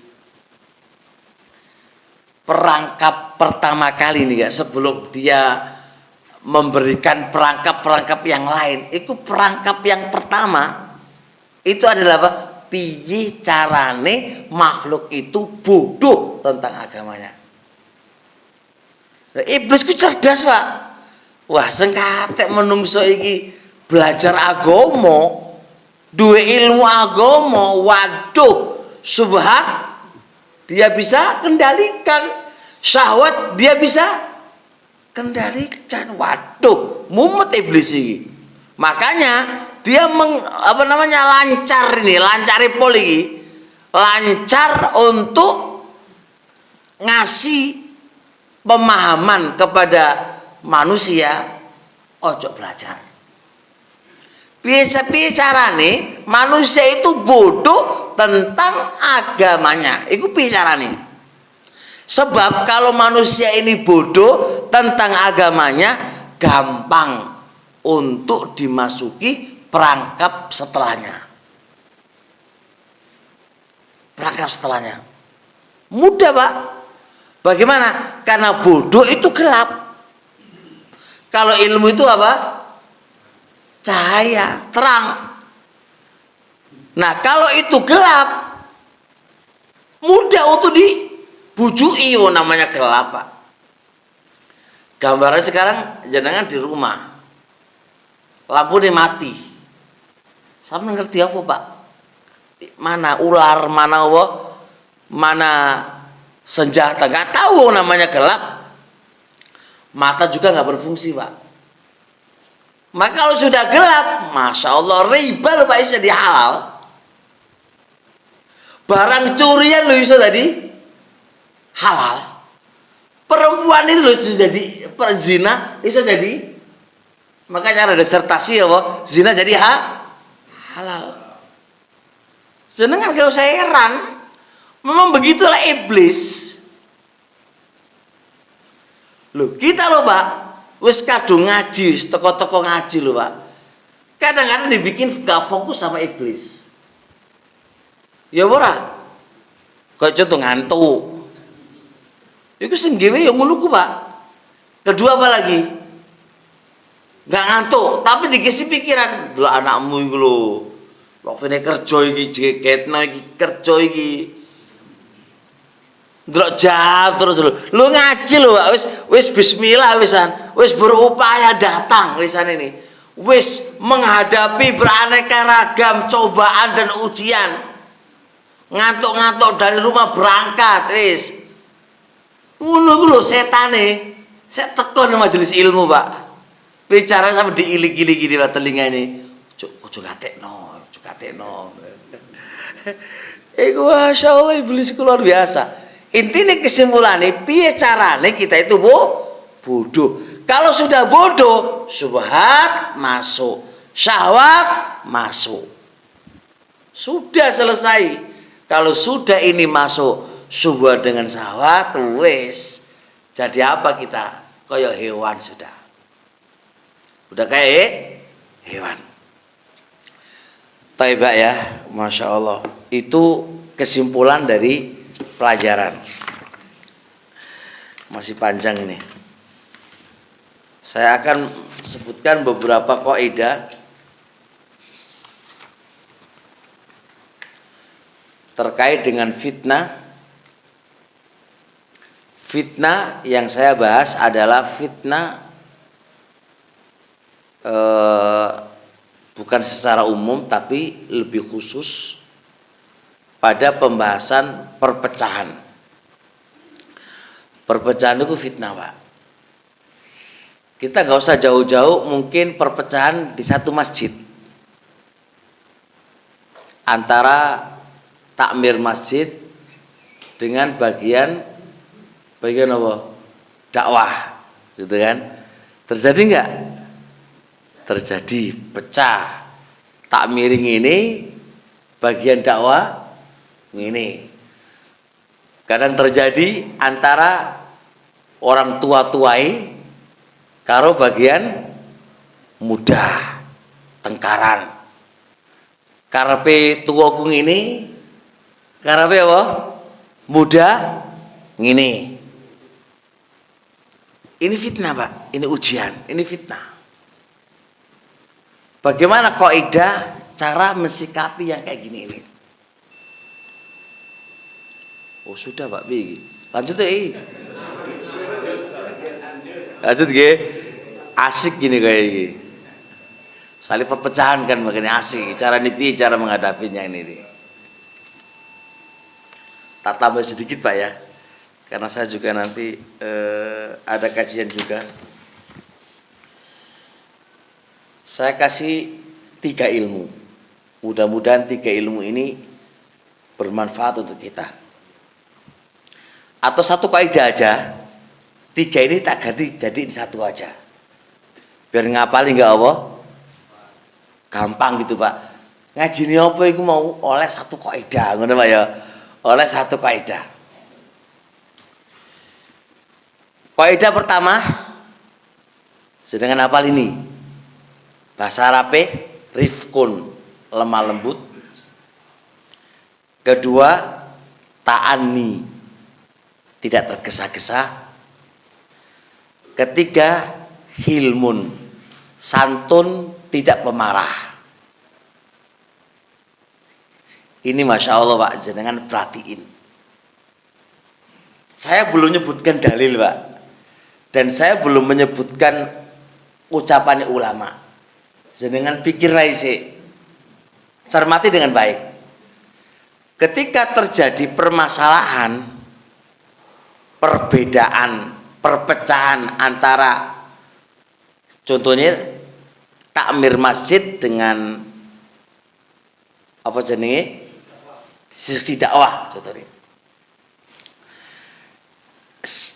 perangkap pertama kali nih, sebelum dia memberikan perangkap-perangkap yang lain, itu perangkap yang pertama itu adalah apa? Piye carane makhluk itu bodoh tentang agamanya. Nah, iblis ku cerdas, Pak. Wah, sing katek menungso iki belajar agama, duwe ilmu agama, waduh, subhat dia bisa kendalikan, syahwat dia bisa kendalikan. Waduh, mumet iblis ini. Makanya dia lancari pol ini, lancar untuk ngasih pemahaman kepada manusia, ojo belajar. Piye carane manusia itu bodoh tentang agamanya. Iku piye carane? Sebab kalau manusia ini bodoh tentang agamanya, gampang untuk dimasuki perangkap setelahnya. Perangkap setelahnya mudah, Pak. Bagaimana? Karena bodoh itu gelap. Kalau ilmu itu apa? Cahaya, terang. Nah, kalau itu gelap, mudah untuk dibujui. Namanya gelap, Pak. Gambaran sekarang jenengan di rumah, lampu ini mati. Sampe ngerti apa, Pak? Mana ular, mana apa? Mana senjata? Gak tahu namanya gelap. mata juga nggak berfungsi, Pak. Maka kalau sudah gelap, masya Allah, riba loh Pak, itu jadi halal. Barang curian loh bisa jadi halal. Perempuan itu loh jadi perzina bisa jadi. Makanya ada disertasi ya, Pak, zina jadi halal. Jenengan gak usah heran. Memang begitulah iblis. Loh, kita loh Pak, wis kadung ngaji, toko-toko ngaji loh Pak. Kadang-kadang dibikin gak fokus sama iblis. Ya ora. Kayak contoh ngantuk. Iku sing gawe ya ngono ku Pak. Kedua apa lagi? Gak ngantuk, tapi dikasih pikiran, lho anakmu iku lho. Waktune kerja iki jeketno iki kerja iki. Ndelok jam terus lho. Lu ngaji lho, Pak. Wis bismillah wisan. Wis berupaya datang wisan ini. Wis menghadapi beraneka ragam cobaan dan ujian. Ngantuk-ngantuk dari rumah berangkat wis. Ngono ku lho setane. Saya teko nang majelis ilmu, Pak. Bicara sama diilik-ilik gini lah telinga ini. Ojo gatekno. Iku masya Allah iblis luar biasa. Intinya kesimpulannya, piye carane kita itu bodoh. Kalau sudah bodoh, syubhat masuk, syahwat masuk. Sudah selesai. Kalau sudah ini masuk syubhat dengan syahwat, wes. Jadi apa kita? Kayak hewan sudah. Udah kayak hewan. Taibak ya, masya Allah. Itu kesimpulan dari pelajaran. Masih panjang ini. Saya akan sebutkan beberapa kaidah terkait dengan fitnah. Fitnah yang saya bahas adalah fitnah bukan secara umum tapi lebih khusus pada pembahasan perpecahan. Perpecahan itu fitnah, Pak. Kita nggak usah jauh-jauh, mungkin perpecahan di satu masjid antara takmir masjid dengan bagian apa? Dakwah, gitu kan? Terjadi nggak? Terjadi, pecah. Takmiring ini bagian dakwah ini. Kadang terjadi antara orang tua-tuai karo bagian muda, tengkaran. Karepe tuwaku ngene, karepe apa? Muda ngene. Ini fitnah, Pak. Ini ujian, ini fitnah. Bagaimana kaidah cara mensikapi yang kayak gini ini? Oh sudah Pak B. Lanjut ya. Lanjut ya. Asik gini kayak gini. Saling perpecahan kan makanya asik. Cara nipi, cara menghadapinya ini. Tak tambah sedikit Pak ya. Karena saya juga nanti ada kajian juga. Saya kasih 3 ilmu. Mudah-mudahan 3 ilmu ini bermanfaat untuk kita. Atau satu kaidah aja, 3 ini tak ganti jadi 1 aja. Biar ngapalin nggak apa? Gampang gitu Pak. Ngaji ini apa itu mau oleh 1 kaidah, ngono Pak ya. Oleh 1 kaidah. Kaidah pertama, sedangkan hafal ini. Bahasa Arabe rifkun, lemah lembut. Kedua, ta'anni, tidak tergesa-gesa. Ketiga, hilmun, santun, tidak pemarah. Ini masya Allah Pak, jangan perhatiin. Saya belum menyebutkan dalil Pak, dan saya belum menyebutkan ucapan ulama. Jangan pikir sih, cermati dengan baik. Ketika terjadi permasalahan, perbedaan perpecahan antara contohnya takmir masjid dengan apa jenenge sisi dakwah contohnya.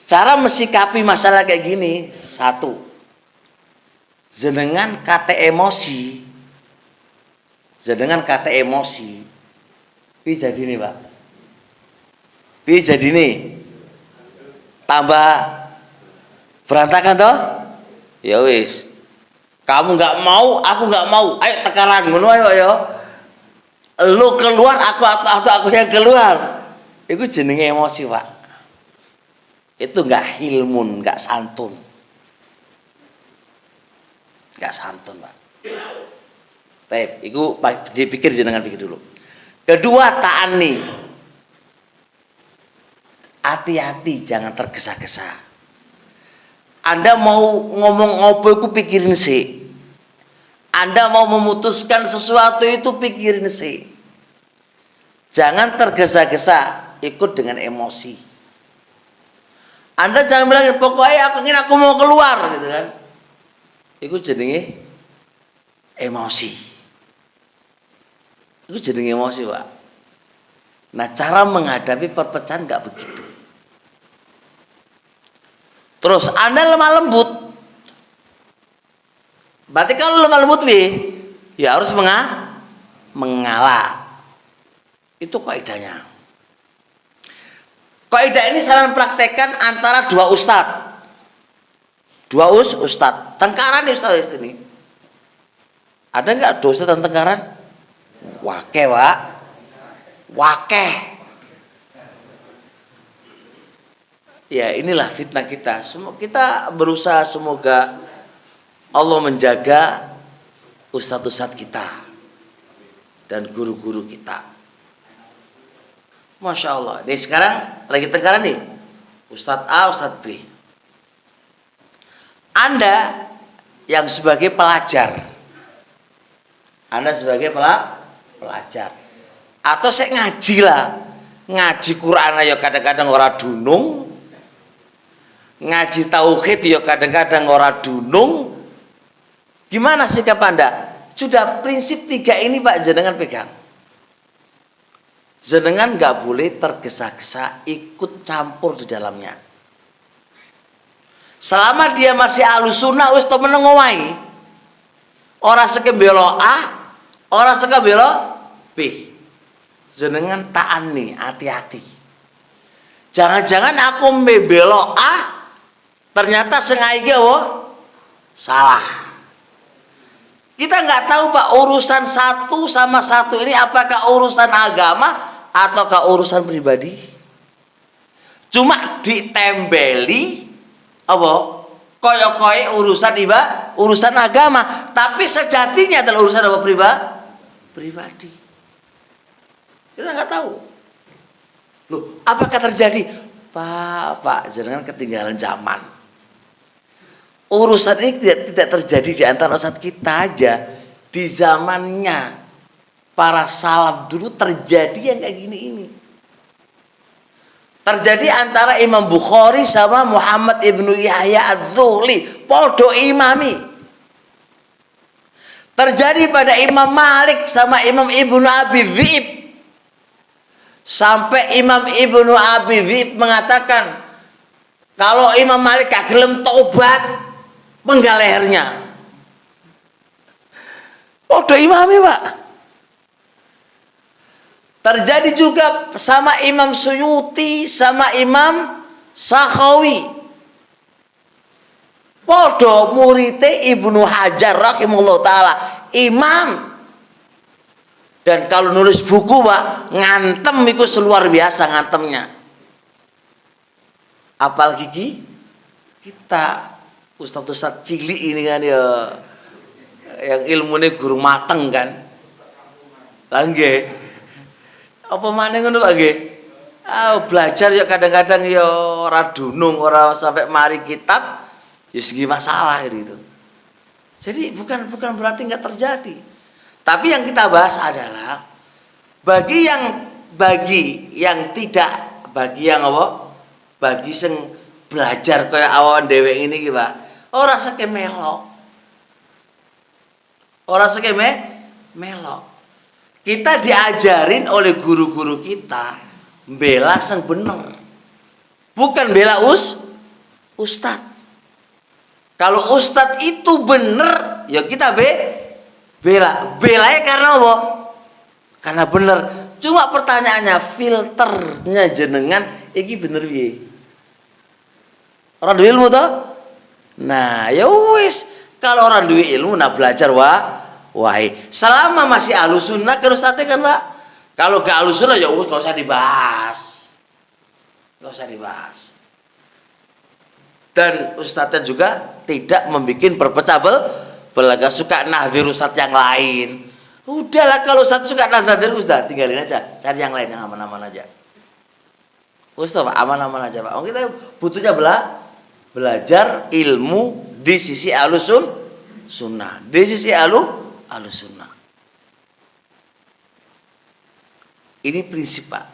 Cara mensikapi masalah kayak gini, satu, jenengan kate emosi, piye jadine Pak? Piye jadine? Tambah berantakan toh? Ya wis. Kamu nggak mau, aku nggak mau. Ayo tekanan ngono ayo ya. Lu keluar, aku yang keluar. Itu jenenge emosi, Pak. Itu nggak hilmun, nggak santun. Nggak santun, Pak. Baik, itu dipikir jenengan pikir dulu. Kedua, ta'ani. Hati-hati, jangan tergesa-gesa. Anda mau ngomong apa itu pikirin sih. Anda mau memutuskan sesuatu itu pikirin sih. Jangan tergesa-gesa, ikut dengan emosi. Anda jangan bilang pokoknya aku mau keluar gitu kan. Itu jenenge emosi. Itu jenenge emosi, Pak. Nah, cara menghadapi perpecahan nggak begitu. Terus Anda lemah lembut. Berarti kalau lemah lembut ya harus mengalah. Itu kaidahnya. Kaidah ini saya praktekkan antara dua ustadz. Dua ustadz. Tengkaran nih ustadz ini. Ada nggak dua ustadz tengkaran? Wakeh, Pak. Wakeh. Ya inilah fitnah kita. Kita berusaha semoga Allah menjaga ustadz-ustadz kita dan guru-guru kita. Masya Allah. Nih sekarang lagi tengkaran nih. Ustadz A, Ustadz B. Anda yang sebagai pelajar. Anda sebagai pelajar. Atau saya ngaji lah. Ngaji Quran ya kadang-kadang ora dunung. Ngaji tauhid ya kadang-kadang ora dunung. Gimana sikap Anda? Sudah prinsip 3 ini Pak jenengan pegang. Jenengan nggak boleh tergesa-gesa ikut campur di dalamnya. Selama dia masih alusuna wis to meneng wae. Ora sekembelo A, ora sekembelo B. Jenengan ta'ani, hati-hati. Jangan-jangan aku membelo A, ternyata sengaja salah. Kita nggak tahu Pak urusan satu sama satu ini apakah urusan agama ataukah urusan pribadi. Cuma ditembeli apa? Koyo-koyo urusan agama, tapi sejatinya adalah urusan apa pribadi. Kita nggak tahu. Loh, apakah terjadi? Pak, jangan ketinggalan zaman. Urusan ini tidak terjadi di antara ustadz kita aja. Di zamannya para salaf dulu terjadi yang kayak gini ini. Terjadi antara Imam Bukhari sama Muhammad ibnu Yahya Az-Zuhli, podo imami. Terjadi pada Imam Malik sama Imam Ibnu Abi Dhi'ib. Sampai Imam Ibnu Abi Dhi'ib mengatakan kalau Imam Malik gak gelem taubat, penggal lehernya. Podo imami, Pak. Terjadi juga sama Imam Suyuti sama Imam Sakhawi. Podo murite Ibnu Hajar rahimahullah taala, imam. Dan kalau nulis buku, Pak, ngantem itu luar biasa ngantemnya. Apalagi kita ustadz-ustadz cilik ini kan ya yang ilmunya guru mateng kan. Langge. Apa maneh ngono Pak nggih? Belajar ya kadang-kadang ya ora dunung, ora sampai mari kitab ya segi masalah gitu. Jadi bukan berarti enggak terjadi. Tapi yang kita bahas adalah bagi yang sing belajar kaya awan dhewe ini iki, Pak. Ora sekemelok. Ora melok. Kita diajarin oleh guru-guru kita bela sing bener. Bukan bela ustad. Kalau ustad itu bener, ya kita bela. Belanya karena apa? Karena bener. Cuma pertanyaannya filternya jenengan iki bener piye? Ora duwe ilmu toh? Nah, ya wis. Kalau orang duwe ilmu nah belajar wae. Selama masih ahlus sunnah kan ustadz kan, Pak. Kalau gak ahlus sunnah ya gak usah dibahas. Gak usah dibahas. Dan ustadznya juga tidak membuat perpecah belah, suka nahdhir ustadz yang lain. Udahlah kalau ustadz suka nahdhir ustadz, tinggalin aja, cari yang lain yang aman-aman aja. Ustadz Pak, aman-aman aja, Pak. Kita butuhnya belajar ilmu di sisi ahlus sunnah, di sisi ahlus sunnah. Ini prinsip, Pak.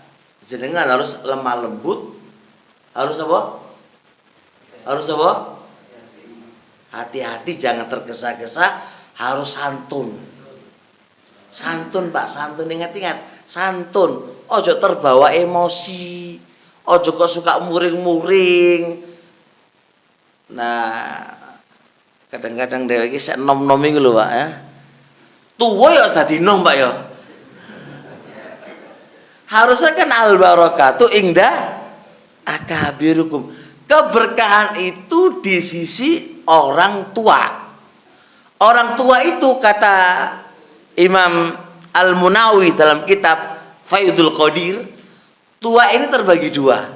Jenengan harus lemah lembut, harus apa? Hati-hati, jangan tergesa-gesa, harus santun. Santun, Pak, santun, ingat-ingat, santun. Ojo terbawa emosi, ojo kok suka muring-muring. Nah, kadang-kadang dhewe iki sek nom-nom iku lho, Pak, ya. Tuwa ya dadi nom, Pak, ya. Harusnya kan al barakatu indah akabirukum. Keberkahan itu di sisi orang tua. Orang tua itu kata Imam Al-Munawi dalam kitab Faidul Qadir, tua ini terbagi dua.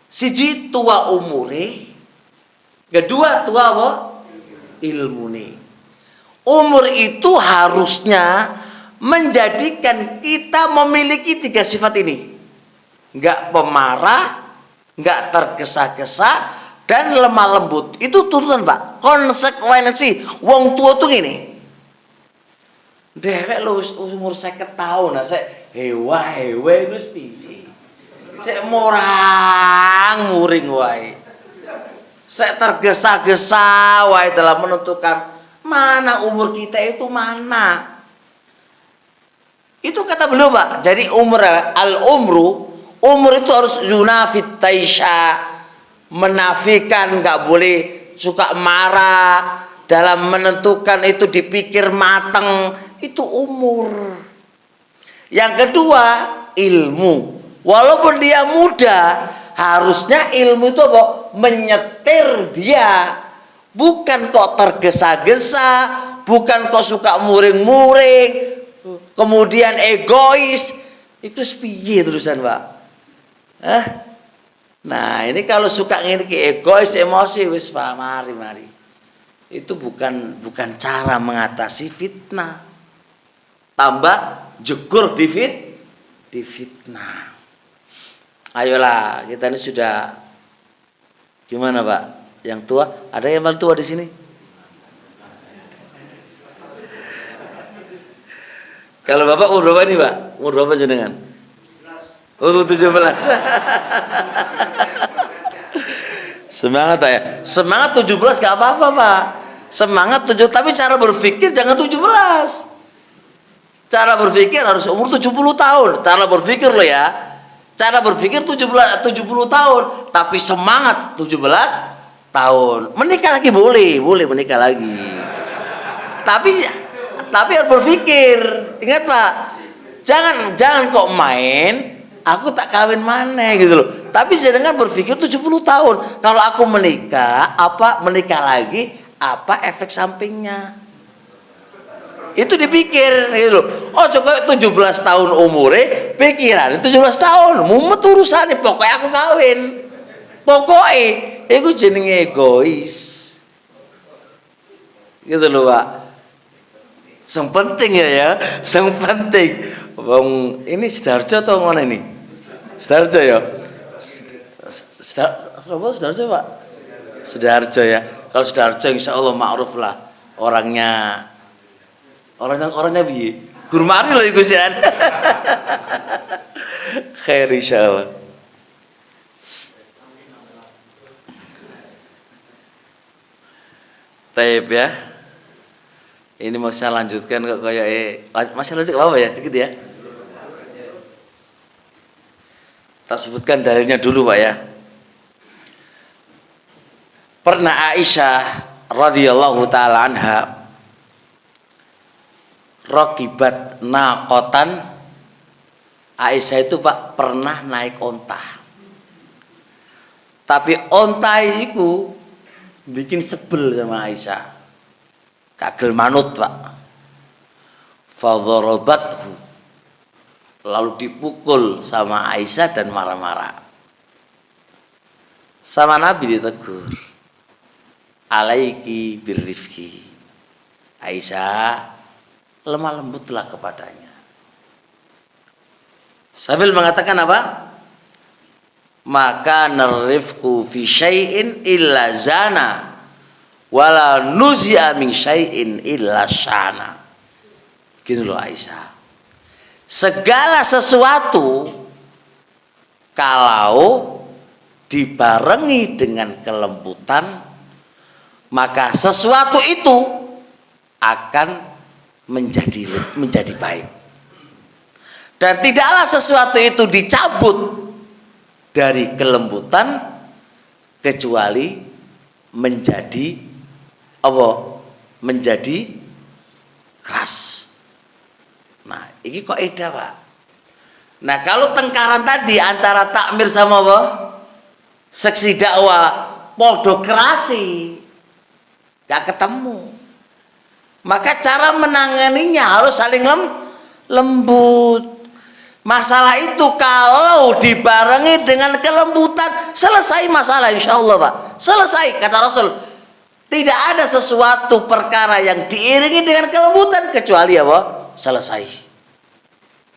Siji tua umure, kedua tua apa? Ilmune. Umur itu harusnya menjadikan kita memiliki tiga sifat ini. Enggak pemarah, enggak tergesa-gesa, dan lemah lembut. Itu tuntutan, Pak. Konsekuensi wong tua tuh gini. Dewek lu umur 50 tahun, nah sek hewa-hewe wis piye. Sek morang muring wae. Sek tergesa-gesa wae dalam menentukan mana umur kita itu mana. Itu kata beliau, Pak. Jadi umur itu harus yunafit taisha, menafikan, nggak boleh suka marah, dalam menentukan itu dipikir matang, itu umur. Yang kedua, ilmu. Walaupun dia muda, harusnya ilmu itu apa? Menyetir dia. Bukan kok tergesa-gesa, bukan kok suka muring-muring, kemudian egois. Itu piye terusan, Pak? Nah, ini kalau suka ngene ki egois, emosi, wis Pak, mari. Itu bukan cara mengatasi fitnah. Tambah jegur di fitnah. Ayolah, kita ini sudah gimana, Pak? Yang tua, ada yang paling tua di sini? Kalau Bapak umur berapa ini, Pak? Umur berapa jenengan? Umur 17. Semangat ya. Semangat 17 gak apa-apa, Pak. Semangat 7, tapi cara berpikir jangan 17. Cara berpikir harus umur 70 tahun. Cara berpikir lo ya. Cara berpikir 70 tahun, tapi semangat 17 tahun. Menikah lagi boleh menikah lagi. Tapi harus berpikir. Ingat, Pak. Jangan kok main, aku tak kawin mana gitu loh. Tapi jangan berpikir 70 tahun. Kalau aku menikah lagi, apa efek sampingnya? Itu dipikir gitu loh. Oh, coba 17 tahun umure, pikiran 17 tahun, mumet urusane, pokoknya aku kawin. Pokoknya itu jenenge egois. Gitu loh, Pak. Yang penting ya, yang penting. Wong ini Sidoarjo atau ngono ini? Sidoarjo ya. Sidoarjo, Pak. Sidoarjo ya. Kalau Sidoarjo insyaallah ma'ruf lah orangnya piye? Guru mari lho iku sian. Khair insyaallah. Taib ya. Ini mau saya lanjutkan kok kayak masih lanjut apa ya? Dikit ya. Tak sebutkan dalilnya dulu Pak ya. Pernah Aisyah radhiyallahu taala anha rakibat naqatan. Aisyah itu Pak pernah naik onta. Tapi onta itu bikin sebel sama Aisyah. Kagel manut Pak. Fadharabathu. Lalu dipukul sama Aisyah dan marah-marah. Sama Nabi ditegur. Alaiki birrifki. Aisyah, lemah lembutlah kepadanya. Sambil mengatakan apa? Maka narifku fi syai'in illa zana wala nuzi'a min syai'in illa syana. Gini loh Aisyah. Segala sesuatu kalau dibarengi dengan kelembutan, maka sesuatu itu akan menjadi baik. Dan tidaklah sesuatu itu dicabut dari kelembutan kecuali menjadi apa? Menjadi keras. Nah, ini kok kaidah, Pak. Nah, kalau tengkaran tadi antara takmir sama apa? Seksi dakwah podo kerasi. Gak ketemu. Maka cara menanganinya harus saling lembut. Masalah itu kalau dibarengi dengan kelembutan, selesai masalah insyaallah Pak. Selesai kata Rasul. Tidak ada sesuatu perkara yang diiringi dengan kelembutan kecuali apa? Selesai.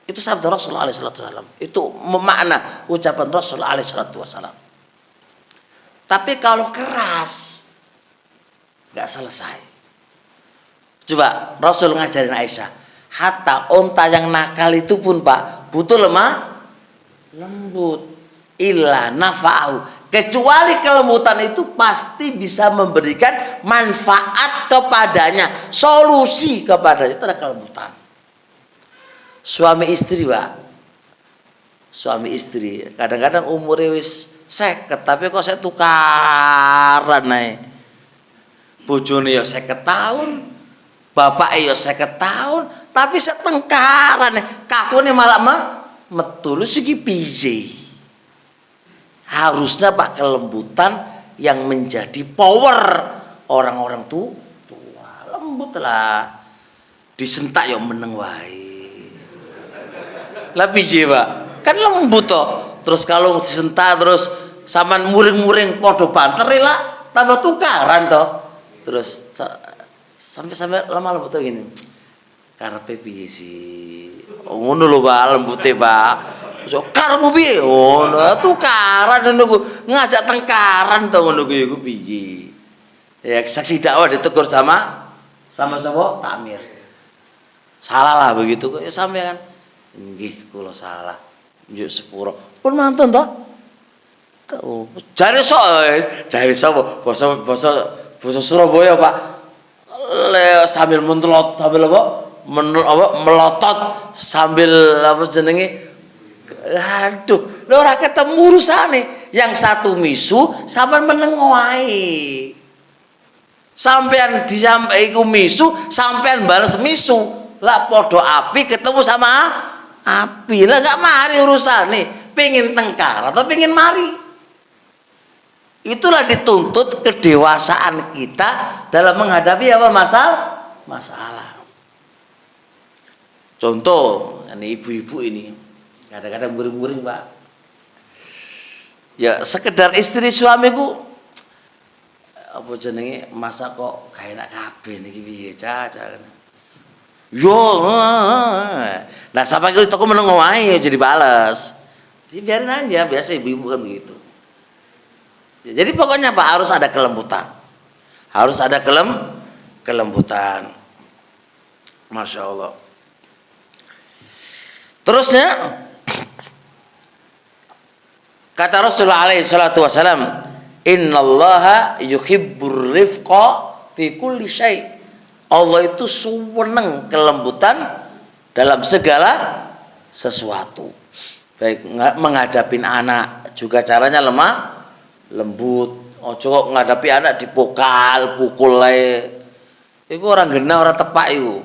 Itu sabda Rasulullah SAW. Itu memakna ucapan Rasulullah SAW. Tapi kalau keras, nggak selesai. Coba Rasul ngajarin Aisyah, hatta onta yang nakal itu pun Pak butuh lembut. Illa nafa'u. Kecuali kelembutan itu pasti bisa memberikan manfaat kepadanya, solusi kepadanya. Itu ada kelembutan. Suami istri Pak, suami istri kadang-kadang umurnya wis 50 tapi kok saya tukaran naik. Bojone ya 50 tahun, bapak ya 50 tahun, tapi setengkaran kakune malah metu. Lu siki piye? Harusnya Pak kelembutan yang menjadi power orang-orang tua. Lembut lah. Disentak ya meneng wae. Lah piye Pak? Kan lembut toh. Terus kalau disentak terus saman muring-muring podo banter lah tambah tukaran toh. Terus sampai lama lembut tuh gini. Karepe piye sih? Ngono lho Pak, lembute Pak. So karepmu piye? Oh, tukaran ngono ngajak tengkaran to ngono kuwi iku piye. Ya saksi dakwah ditegur sama sapa? Takmir. Salah lah begitu kok ya sampean. Nggih, kula salah. Njuk sepuro. Pun mantun to? Oh, jare sapa? Basa Surabaya, Pak. Sambil mentelot, sambil apa? Melotot sambil apa jenenge? Aduh, lho ora ketemu urusane. Yang satu misu sampean meneng wae. Sampean disampai iku misu, sampean bales misu. Lah padha api ketemu sama api. Lah gak mari urusane. Pengin tengkar atau pengin mari. Itulah dituntut kedewasaan kita dalam menghadapi apa masalah. Contoh, ini ibu-ibu ini kadang-kadang muring-muring Pak. Ya sekedar istri suamiku apa jenenge masa kok gak enak kabeh niki piye caca. Yo. Nah sampai itu aku meneng wae jadi balas. Jadi biarin aja, biasa ibu-ibu kan begitu. Ya, jadi pokoknya Pak harus ada kelembutan. Harus ada kelembutan. Masya Allah. Terusnya kata Rasulullah alaihi salatu wasalam, innallaha yuhibbur rifqa fi kulli syai'. Allah itu seneng kelembutan dalam segala sesuatu. Baik menghadapi anak juga caranya lemah lembut. Ojo kok ngadapi anak dipukul, pukul ae. Iku orang genah orang tepak iku.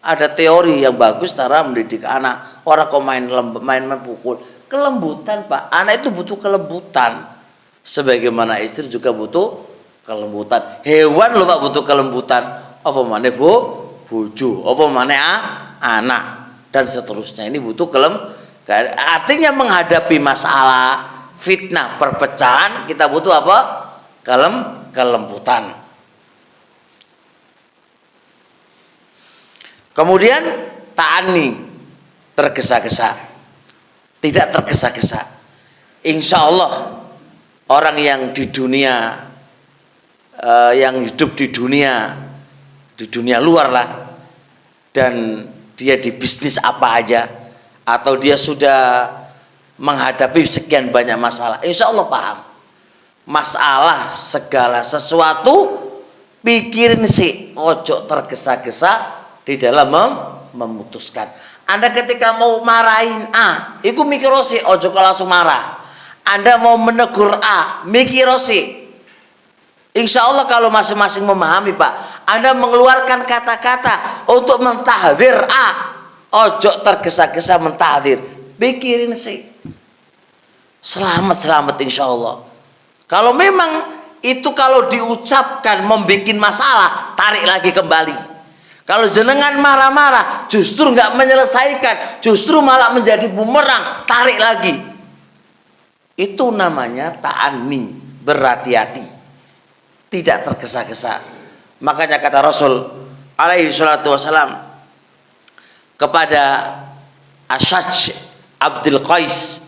Ada teori yang bagus cara mendidik anak. Orang kok main pukul. Kelembutan, Pak. Anak itu butuh kelembutan. Sebagaimana istri juga butuh kelembutan. Hewan loh Pak butuh kelembutan. Apa maneh bojo, apa maneh anak dan seterusnya. Ini butuh artinya menghadapi masalah, fitnah, perpecahan, kita butuh apa? Kelembutan. Kemudian ta'ani, tergesa-gesa. Tidak tergesa-gesa. Insya Allah orang yang di dunia yang hidup di dunia luar lah, dan dia di bisnis apa aja, atau dia sudah menghadapi sekian banyak masalah, insya Allah paham masalah segala sesuatu. Pikirin sih, ojo tergesa-gesa di dalam memutuskan. Anda ketika mau marahin A, itu mikir sih, ojo langsung marah. Anda mau menegur A, mikir sih. Insya Allah kalau masing-masing memahami Pak, Anda mengeluarkan kata-kata untuk mentahdir A, ojo tergesa-gesa mentahdir. Pikirin sih, selamat insya Allah. Kalau memang itu kalau diucapkan membuat masalah, tarik lagi kembali. Kalau jenengan marah-marah justru nggak menyelesaikan, justru malah menjadi bumerang, tarik lagi. Itu namanya ta'anni, berhati-hati, tidak tergesa-gesa. Makanya kata Rasul alaihi salatu wasalam kepada Asyaj Abdul Qais,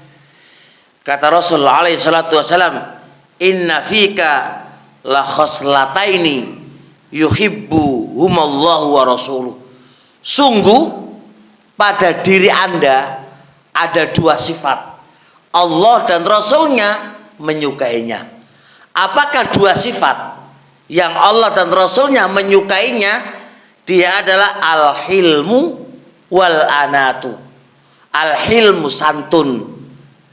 kata Rasul alaihi salatu wasalam, inna fika la khoslataini yuhibbuhumallahu wa rasuluh. Sungguh pada diri Anda ada dua sifat, Allah dan Rasulnya menyukainya. Apakah dua sifat yang Allah dan Rasulnya menyukainya? Dia adalah al-hilmu wal anatu. Al-hilmu santun,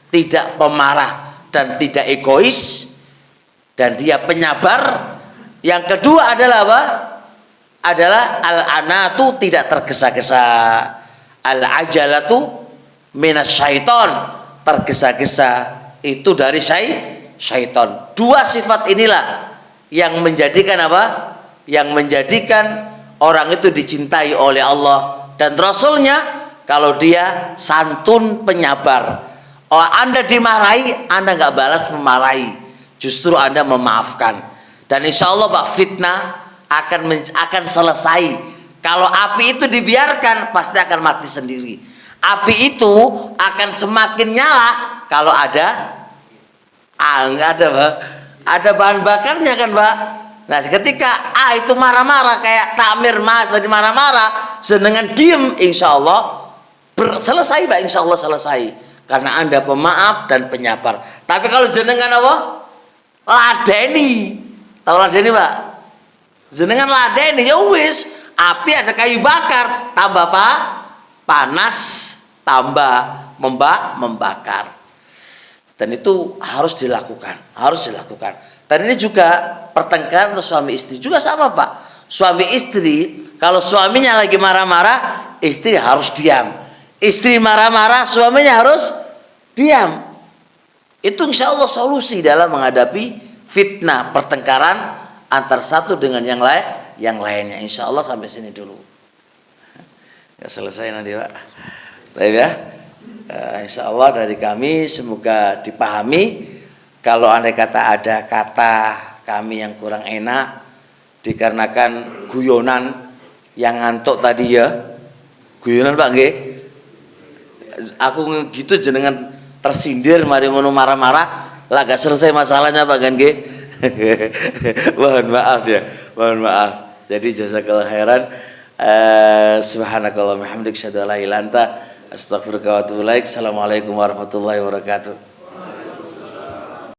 tidak pemarah dan tidak egois, dan dia penyabar. Yang kedua adalah apa? Adalah al-anatu, tidak tergesa-gesa. Al-ajalatu minas syaiton, tergesa-gesa itu dari syaiton. Dua sifat inilah yang menjadikan apa? Yang menjadikan orang itu dicintai oleh Allah dan Rasulnya. Kalau dia santun, penyabar. Oh, Anda dimarahi, Anda nggak balas memarahi, justru Anda memaafkan. Dan insya Allah Pak, fitnah akan selesai. Kalau api itu dibiarkan, pasti akan mati sendiri. Api itu akan semakin nyala kalau ada nggak ada Pak, ada bahan bakarnya kan Pak. Nah ketika itu marah-marah kayak takmir mas tadi marah-marah, sedangkan diem, insya Allah selesai Pak, insya Allah selesai. Karena Anda pemaaf dan penyabar. Tapi kalau jenengan apa? Ladeni. Tahu ladeni Pak? Jenengan ladeni, ya wis, api ada kayu bakar, tambah apa? Panas, tambah membakar. Dan itu harus dilakukan, Dan ini juga pertengkaran untuk suami istri juga sama Pak. Suami istri, kalau suaminya lagi marah-marah, istri harus diam. Istri marah-marah, suaminya harus diam. Itu insya Allah solusi dalam menghadapi fitnah, pertengkaran antar satu dengan yang lainnya. Insya Allah sampai sini dulu. Ya selesai nanti Pak. Baik ya. Insya Allah dari kami semoga dipahami. Kalau andai kata ada kata kami yang kurang enak dikarenakan guyonan yang ngantuk tadi ya. Guyonan Pak nggih. Aku gitu jenengan tersindir mari ngono marah-marah lah gak selesai masalahnya Pak kan nggih. Mohon maaf ya, mohon maaf. Jadi jazakallahu khairan. Subhanakallah hamdika asyhadu an la ilaha illa anta astaghfiruka wa atubu ilaik. Assalamualaikum warahmatullahi wabarakatuh.